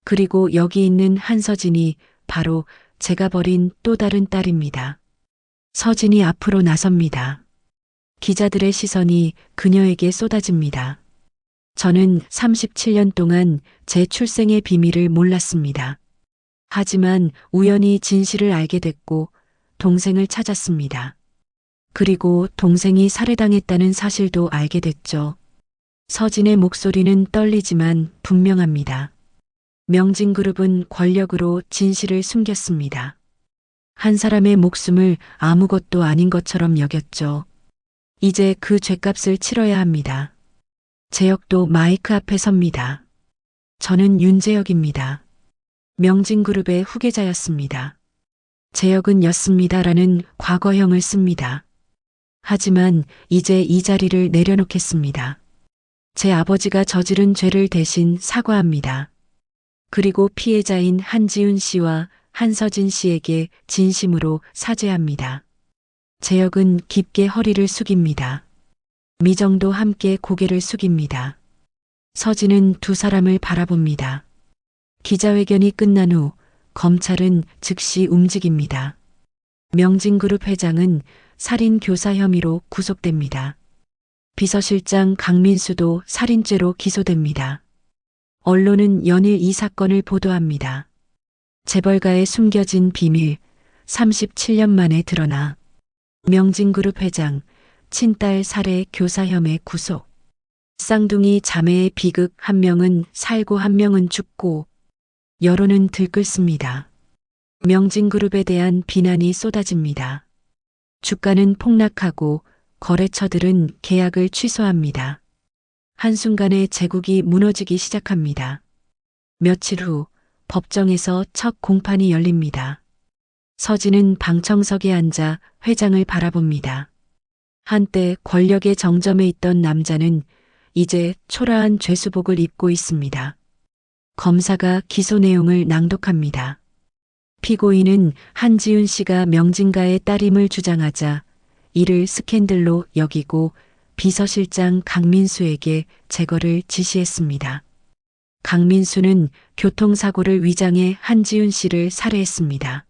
그리고 여기 있는 한서진이 바로 제가 버린 또 다른 딸입니다. 서진이 앞으로 나섭니다. 기자들의 시선이 그녀에게 쏟아집니다. 저는 37년 동안 제 출생의 비밀을 몰랐습니다. 하지만 우연히 진실을 알게 됐고 동생을 찾았습니다. 그리고 동생이 살해당했다는 사실도 알게 됐죠. 서진의 목소리는 떨리지만 분명합니다. 명진그룹은 권력으로 진실을 숨겼습니다. 한 사람의 목숨을 아무것도 아닌 것처럼 여겼죠. 이제 그 죄값을 치러야 합니다. 재혁도 마이크 앞에 섭니다. 저는 윤재혁입니다. 명진그룹의 후계자였습니다. 재혁은 였습니다라는 과거형을 씁니다. 하지만 이제 이 자리를 내려놓겠습니다. 제 아버지가 저지른 죄를 대신 사과합니다. 그리고 피해자인 한지훈 씨와 한서진 씨에게 진심으로 사죄합니다. 재혁은 깊게 허리를 숙입니다. 미정도 함께 고개를 숙입니다. 서진은 두 사람을 바라봅니다. 기자회견이 끝난 후 검찰은 즉시 움직입니다. 명진그룹 회장은 살인 교사 혐의로 구속됩니다. 비서실장 강민수도 살인죄로 기소됩니다. 언론은 연일 이 사건을 보도합니다. 재벌가의 숨겨진 비밀 37년 만에 드러나 명진그룹 회장 친딸 살해 교사 혐의 구속. 쌍둥이 자매의 비극 한 명은 살고 한 명은 죽고 여론은 들끓습니다. 명진그룹에 대한 비난이 쏟아집니다. 주가는 폭락하고 거래처들은 계약을 취소합니다. 한순간에 제국이 무너지기 시작합니다. 며칠 후 법정에서 첫 공판이 열립니다. 서진은 방청석에 앉아 회장을 바라봅니다. 한때 권력의 정점에 있던 남자는 이제 초라한 죄수복을 입고 있습니다. 검사가 기소 내용을 낭독합니다. 피고인은 한지훈 씨가 명진가의 딸임을 주장하자 이를 스캔들로 여기고 비서실장 강민수에게 제거를 지시했습니다. 강민수는 교통사고를 위장해 한지훈 씨를 살해했습니다.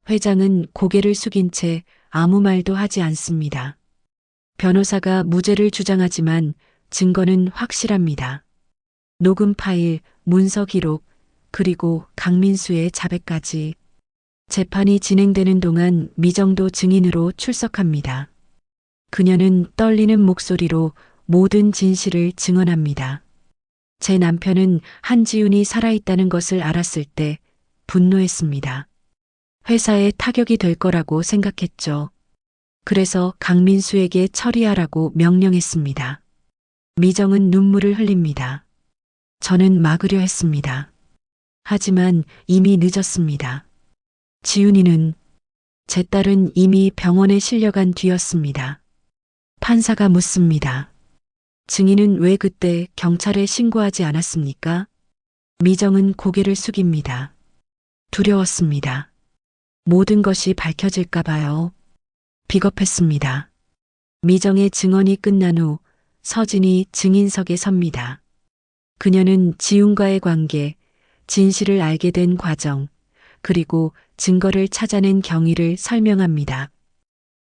회장은 고개를 숙인 채 아무 말도 하지 않습니다. 변호사가 무죄를 주장하지만 증거는 확실합니다. 녹음 파일, 문서 기록, 그리고 강민수의 자백까지. 재판이 진행되는 동안 미정도 증인으로 출석합니다. 그녀는 떨리는 목소리로 모든 진실을 증언합니다. 제 남편은 한지훈이 살아있다는 것을 알았을 때 분노했습니다. 회사에 타격이 될 거라고 생각했죠. 그래서 강민수에게 처리하라고 명령했습니다. 미정은 눈물을 흘립니다. 저는 막으려 했습니다. 하지만 이미 늦었습니다. 지훈이는 제 딸은 이미 병원에 실려간 뒤였습니다. 판사가 묻습니다. 증인은 왜 그때 경찰에 신고하지 않았습니까? 미정은 고개를 숙입니다. 두려웠습니다. 모든 것이 밝혀질까 봐요. 비겁했습니다. 미정의 증언이 끝난 후 서진이 증인석에 섭니다. 그녀는 지훈과의 관계, 진실을 알게 된 과정, 그리고 증거를 찾아낸 경위를 설명합니다.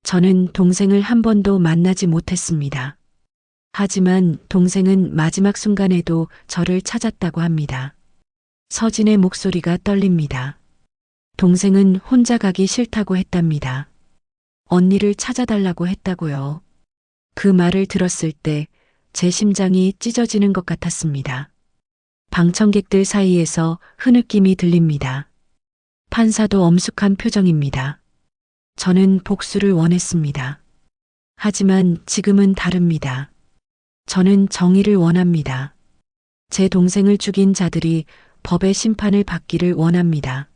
저는 동생을 한 번도 만나지 못했습니다. 하지만 동생은 마지막 순간에도 저를 찾았다고 합니다. 서진의 목소리가 떨립니다. 동생은 혼자 가기 싫다고 했답니다. 언니를 찾아달라고 했다고요. 그 말을 들었을 때 제 심장이 찢어지는 것 같았습니다. 방청객들 사이에서 흐느낌이 들립니다. 판사도 엄숙한 표정입니다. 저는 복수를 원했습니다. 하지만 지금은 다릅니다. 저는 정의를 원합니다. 제 동생을 죽인 자들이 법의 심판을 받기를 원합니다.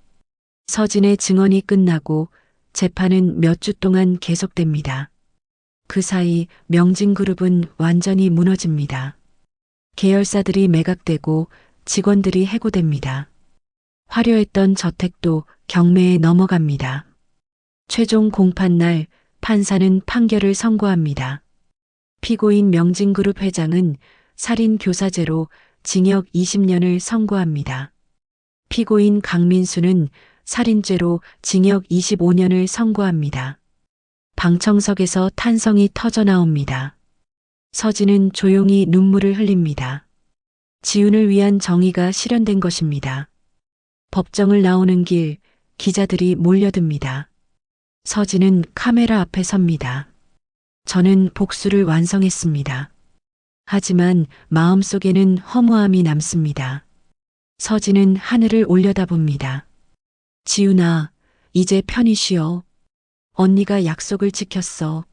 서진의 증언이 끝나고 재판은 몇 주 동안 계속됩니다. 그 사이 명진그룹은 완전히 무너집니다. 계열사들이 매각되고 직원들이 해고됩니다. 화려했던 저택도 경매에 넘어갑니다. 최종 공판날 판사는 판결을 선고합니다. 피고인 명진그룹 회장은 살인 교사죄로 징역 20년을 선고합니다. 피고인 강민수는 살인죄로 징역 25년을 선고합니다. 방청석에서 탄성이 터져 나옵니다. 서진은 조용히 눈물을 흘립니다. 지훈을 위한 정의가 실현된 것입니다. 법정을 나오는 길, 기자들이 몰려듭니다. 서진은 카메라 앞에 섭니다. 저는 복수를 완성했습니다. 하지만 마음속에는 허무함이 남습니다. 서진은 하늘을 올려다봅니다. 지훈아, 이제 편히 쉬어. 언니가 약속을 지켰어.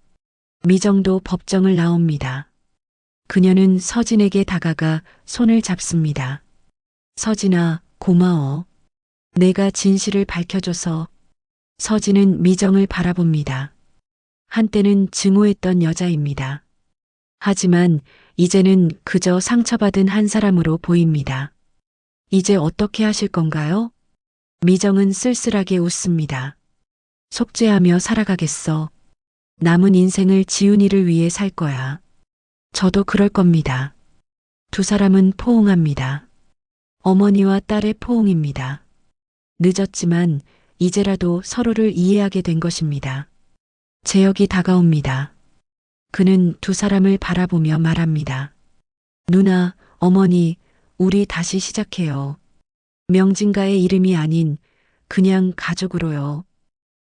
미정도 법정을 나옵니다. 그녀는 서진에게 다가가 손을 잡습니다. 서진아, 고마워. 내가 진실을 밝혀줘서. 서진은 미정을 바라봅니다. 한때는 증오했던 여자입니다. 하지만 이제는 그저 상처받은 한 사람으로 보입니다. 이제 어떻게 하실 건가요? 미정은 쓸쓸하게 웃습니다. 속죄하며 살아가겠어. 남은 인생을 지훈이를 위해 살 거야. 저도 그럴 겁니다. 두 사람은 포옹합니다. 어머니와 딸의 포옹입니다. 늦었지만 이제라도 서로를 이해하게 된 것입니다. 재혁이 다가옵니다. 그는 두 사람을 바라보며 말합니다. 누나, 어머니, 우리 다시 시작해요. 명진가의 이름이 아닌 그냥 가족으로요.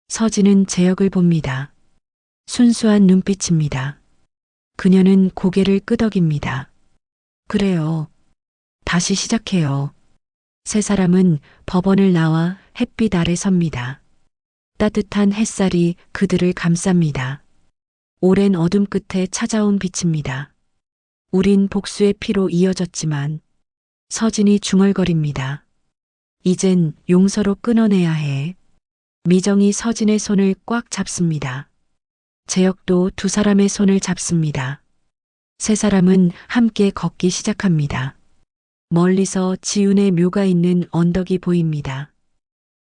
서진은 재혁을 봅니다. 순수한 눈빛입니다. 그녀는 고개를 끄덕입니다. 그래요. 다시 시작해요. 세 사람은 법원을 나와 햇빛 아래 섭니다. 따뜻한 햇살이 그들을 감쌉니다. 오랜 어둠 끝에 찾아온 빛입니다. 우린 복수의 피로 이어졌지만 서진이 중얼거립니다. 이젠 용서로 끊어내야 해. 미정이 서진의 손을 꽉 잡습니다. 재혁도 두 사람의 손을 잡습니다. 세 사람은 함께 걷기 시작합니다. 멀리서 지훈의 묘가 있는 언덕이 보입니다.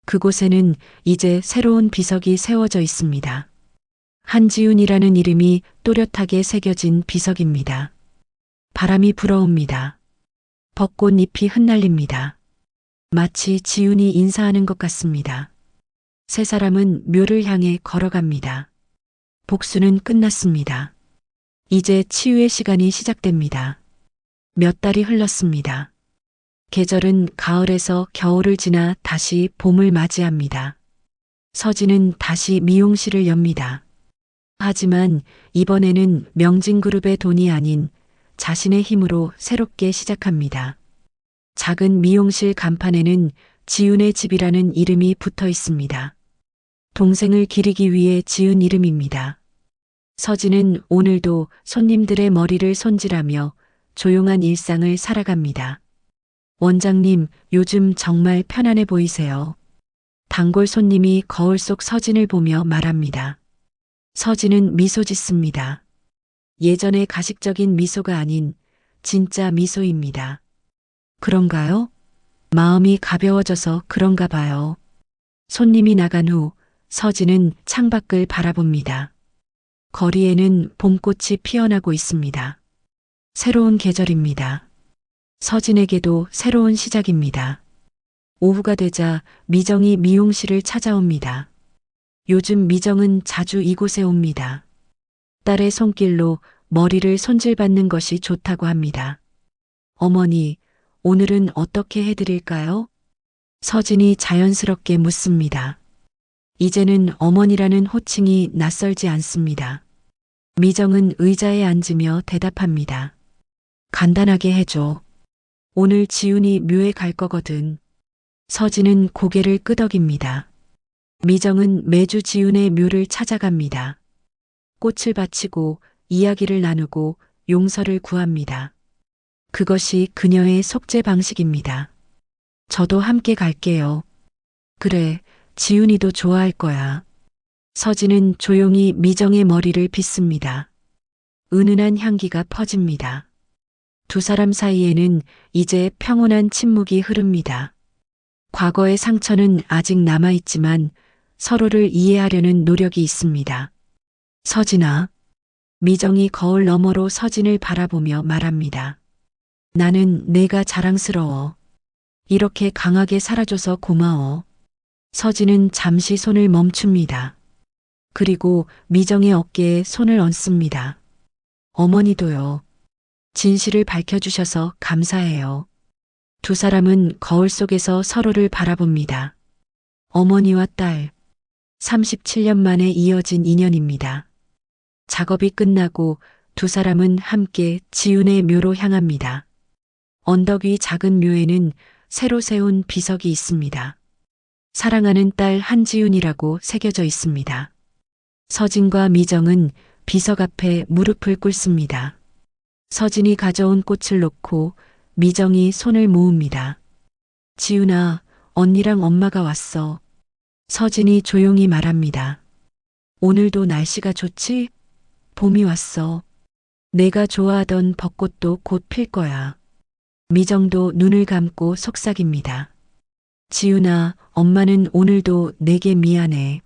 그곳에는 이제 새로운 비석이 세워져 있습니다. 한지훈이라는 이름이 또렷하게 새겨진 비석입니다. 바람이 불어옵니다. 벚꽃잎이 흩날립니다. 마치 지훈이 인사하는 것 같습니다. 세 사람은 묘를 향해 걸어갑니다. 복수는 끝났습니다. 이제 치유의 시간이 시작됩니다. 몇 달이 흘렀습니다. 계절은 가을에서 겨울을 지나 다시 봄을 맞이합니다. 서진은 다시 미용실을 엽니다. 하지만 이번에는 명진그룹의 돈이 아닌 자신의 힘으로 새롭게 시작합니다. 작은 미용실 간판에는 지훈의 집이라는 이름이 붙어 있습니다. 동생을 기리기 위해 지은 이름입니다. 서진은 오늘도 손님들의 머리를 손질하며 조용한 일상을 살아갑니다. 원장님, 요즘 정말 편안해 보이세요. 단골 손님이 거울 속 서진을 보며 말합니다. 서진은 미소 짓습니다. 예전의 가식적인 미소가 아닌 진짜 미소입니다. 그런가요? 마음이 가벼워져서 그런가 봐요. 손님이 나간 후 서진은 창밖을 바라봅니다. 거리에는 봄꽃이 피어나고 있습니다. 새로운 계절입니다. 서진에게도 새로운 시작입니다. 오후가 되자 미정이 미용실을 찾아옵니다. 요즘 미정은 자주 이곳에 옵니다. 딸의 손길로 머리를 손질받는 것이 좋다고 합니다. 어머니, 오늘은 어떻게 해드릴까요? 서진이 자연스럽게 묻습니다. 이제는 어머니라는 호칭이 낯설지 않습니다. 미정은 의자에 앉으며 대답합니다. 간단하게 해줘. 오늘 지훈이 묘에 갈 거거든. 서진은 고개를 끄덕입니다. 미정은 매주 지훈의 묘를 찾아갑니다. 꽃을 바치고 이야기를 나누고 용서를 구합니다. 그것이 그녀의 속죄 방식입니다. 저도 함께 갈게요. 그래, 지훈이도 좋아할 거야. 서진은 조용히 미정의 머리를 빗습니다. 은은한 향기가 퍼집니다. 두 사람 사이에는 이제 평온한 침묵이 흐릅니다. 과거의 상처는 아직 남아있지만 서로를 이해하려는 노력이 있습니다. 서진아, 미정이 거울 너머로 서진을 바라보며 말합니다. 나는 내가 자랑스러워. 이렇게 강하게 살아줘서 고마워. 서진은 잠시 손을 멈춥니다. 그리고 미정의 어깨에 손을 얹습니다. 어머니도요. 진실을 밝혀주셔서 감사해요. 두 사람은 거울 속에서 서로를 바라봅니다. 어머니와 딸, 37년 만에 이어진 인연입니다. 작업이 끝나고 두 사람은 함께 지훈의 묘로 향합니다. 언덕 위 작은 묘에는 새로 세운 비석이 있습니다. 사랑하는 딸 한지훈이라고 새겨져 있습니다. 서진과 미정은 비석 앞에 무릎을 꿇습니다. 서진이 가져온 꽃을 놓고 미정이 손을 모읍니다. 지훈아, 언니랑 엄마가 왔어. 서진이 조용히 말합니다. 오늘도 날씨가 좋지? 봄이 왔어. 내가 좋아하던 벚꽃도 곧 필 거야. 미정도 눈을 감고 속삭입니다. 지훈아, 엄마는 오늘도 내게 미안해.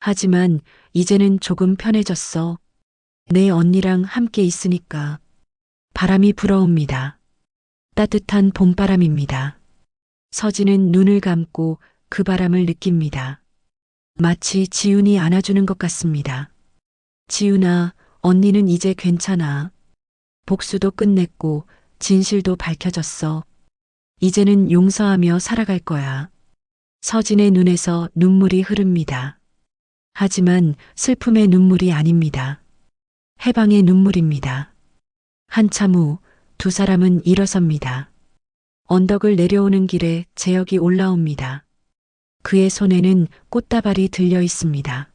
하지만 이제는 조금 편해졌어. 내 언니랑 함께 있으니까. 바람이 불어옵니다. 따뜻한 봄바람입니다. 서진은 눈을 감고 그 바람을 느낍니다. 마치 지훈이 안아주는 것 같습니다. 지훈아, 언니는 이제 괜찮아. 복수도 끝냈고 진실도 밝혀졌어. 이제는 용서하며 살아갈 거야. 서진의 눈에서 눈물이 흐릅니다. 하지만 슬픔의 눈물이 아닙니다. 해방의 눈물입니다. 한참 후 두 사람은 일어섭니다. 언덕을 내려오는 길에 재혁이 올라옵니다. 그의 손에는 꽃다발이 들려 있습니다.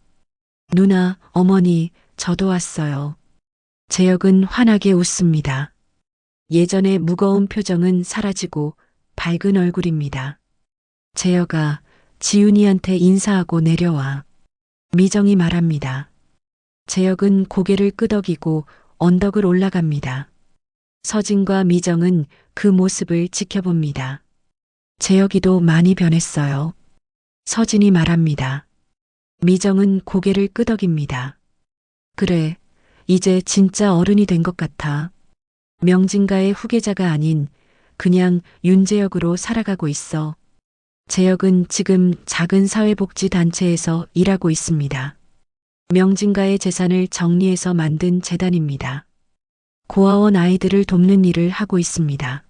누나, 어머니, 저도 왔어요. 재혁은 환하게 웃습니다. 예전의 무거운 표정은 사라지고 밝은 얼굴입니다. 재혁아, 지훈이한테 인사하고 내려와. 미정이 말합니다. 재혁은 고개를 끄덕이고 언덕을 올라갑니다. 서진과 미정은 그 모습을 지켜봅니다. 재혁이도 많이 변했어요. 서진이 말합니다. 미정은 고개를 끄덕입니다. 그래, 이제 진짜 어른이 된 것 같아. 명진가의 후계자가 아닌 그냥 윤재혁으로 살아가고 있어. 재혁은 지금 작은 사회복지단체에서 일하고 있습니다. 명진가의 재산을 정리해서 만든 재단입니다. 고아원 아이들을 돕는 일을 하고 있습니다.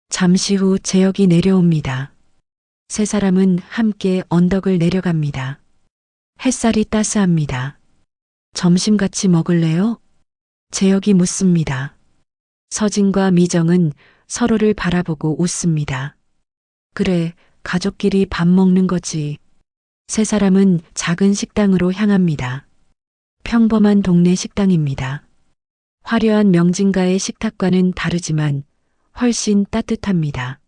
잠시 후 재혁이 내려옵니다. 세 사람은 함께 언덕을 내려갑니다. 햇살이 따스합니다. 점심 같이 먹을래요? 재혁이 묻습니다. 서진과 미정은 서로를 바라보고 웃습니다. 그래, 가족끼리 밥 먹는 거지. 세 사람은 작은 식당으로 향합니다. 평범한 동네 식당입니다. 화려한 명진가의 식탁과는 다르지만 훨씬 따뜻합니다.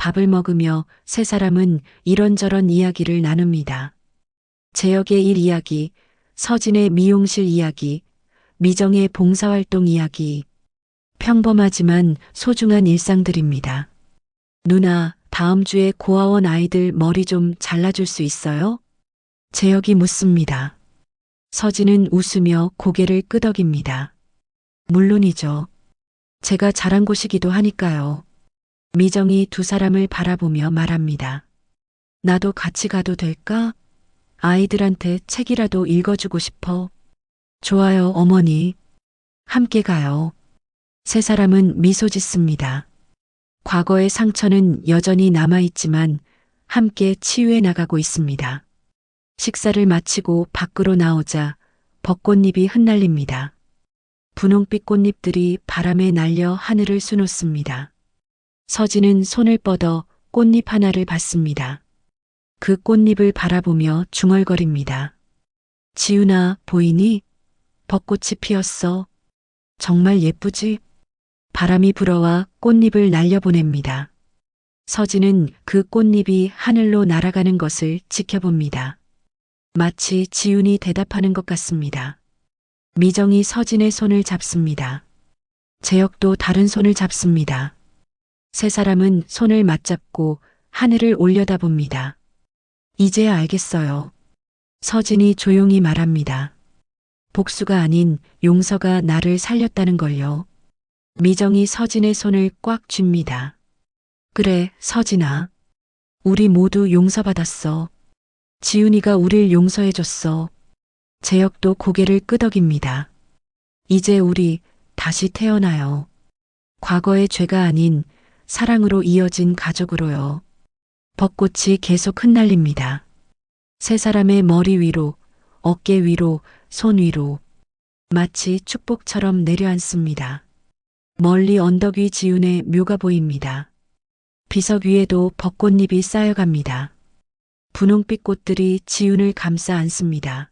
밥을 먹으며 세 사람은 이런저런 이야기를 나눕니다. 재혁의 일 이야기, 서진의 미용실 이야기, 미정의 봉사활동 이야기. 평범하지만 소중한 일상들입니다. 누나, 다음 주에 고아원 아이들 머리 좀 잘라줄 수 있어요? 재혁이 묻습니다. 서진은 웃으며 고개를 끄덕입니다. 물론이죠. 제가 잘한 곳이기도 하니까요. 미정이 두 사람을 바라보며 말합니다. 나도 같이 가도 될까? 아이들한테 책이라도 읽어주고 싶어. 좋아요, 어머니. 함께 가요. 세 사람은 미소 짓습니다. 과거의 상처는 여전히 남아있지만 함께 치유해 나가고 있습니다. 식사를 마치고 밖으로 나오자 벚꽃잎이 흩날립니다. 분홍빛 꽃잎들이 바람에 날려 하늘을 수놓습니다. 서진은 손을 뻗어 꽃잎 하나를 받습니다. 그 꽃잎을 바라보며 중얼거립니다. 지훈아, 보이니? 벚꽃이 피었어. 정말 예쁘지? 바람이 불어와 꽃잎을 날려보냅니다. 서진은 그 꽃잎이 하늘로 날아가는 것을 지켜봅니다. 마치 지훈이 대답하는 것 같습니다. 미정이 서진의 손을 잡습니다. 재혁도 다른 손을 잡습니다. 세 사람은 손을 맞잡고 하늘을 올려다봅니다. 이제야 알겠어요. 서진이 조용히 말합니다. 복수가 아닌 용서가 나를 살렸다는 걸요. 미정이 서진의 손을 꽉 쥡니다. 그래, 서진아. 우리 모두 용서받았어. 지훈이가 우릴 용서해줬어. 재혁도 고개를 끄덕입니다. 이제 우리 다시 태어나요. 과거의 죄가 아닌 사랑으로 이어진 가족으로요. 벚꽃이 계속 흩날립니다. 세 사람의 머리 위로, 어깨 위로, 손 위로 마치 축복처럼 내려앉습니다. 멀리 언덕 위 지훈의 묘가 보입니다. 비석 위에도 벚꽃잎이 쌓여갑니다. 분홍빛 꽃들이 지훈을 감싸 안습니다.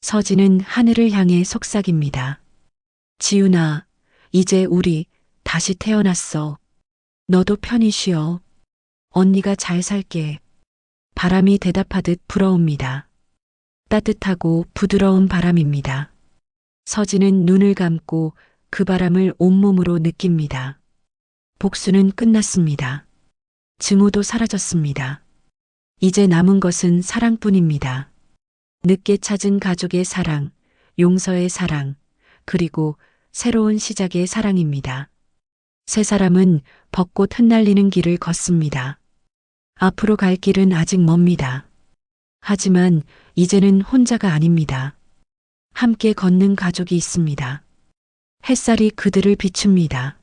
서진은 하늘을 향해 속삭입니다. 지훈아, 이제 우리 다시 태어났어. 너도 편히 쉬어. 언니가 잘 살게. 바람이 대답하듯 불어옵니다. 따뜻하고 부드러운 바람입니다. 서진은 눈을 감고 그 바람을 온몸으로 느낍니다. 복수는 끝났습니다. 증오도 사라졌습니다. 이제 남은 것은 사랑뿐입니다. 늦게 찾은 가족의 사랑, 용서의 사랑, 그리고 새로운 시작의 사랑입니다. 세 사람은 벚꽃 흩날리는 길을 걷습니다. 앞으로 갈 길은 아직 멉니다. 하지만 이제는 혼자가 아닙니다. 함께 걷는 가족이 있습니다. 햇살이 그들을 비춥니다.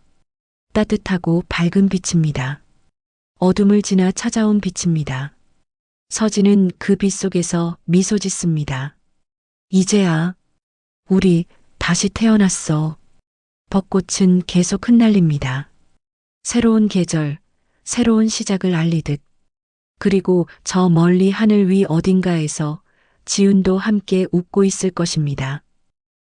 따뜻하고 밝은 빛입니다. 어둠을 지나 찾아온 빛입니다. 서진은 그 빛 속에서 미소 짓습니다. 이제야 우리 다시 태어났어. 벚꽃은 계속 흩날립니다. 새로운 계절, 새로운 시작을 알리듯. 그리고 저 멀리 하늘 위 어딘가에서 지훈도 함께 웃고 있을 것입니다.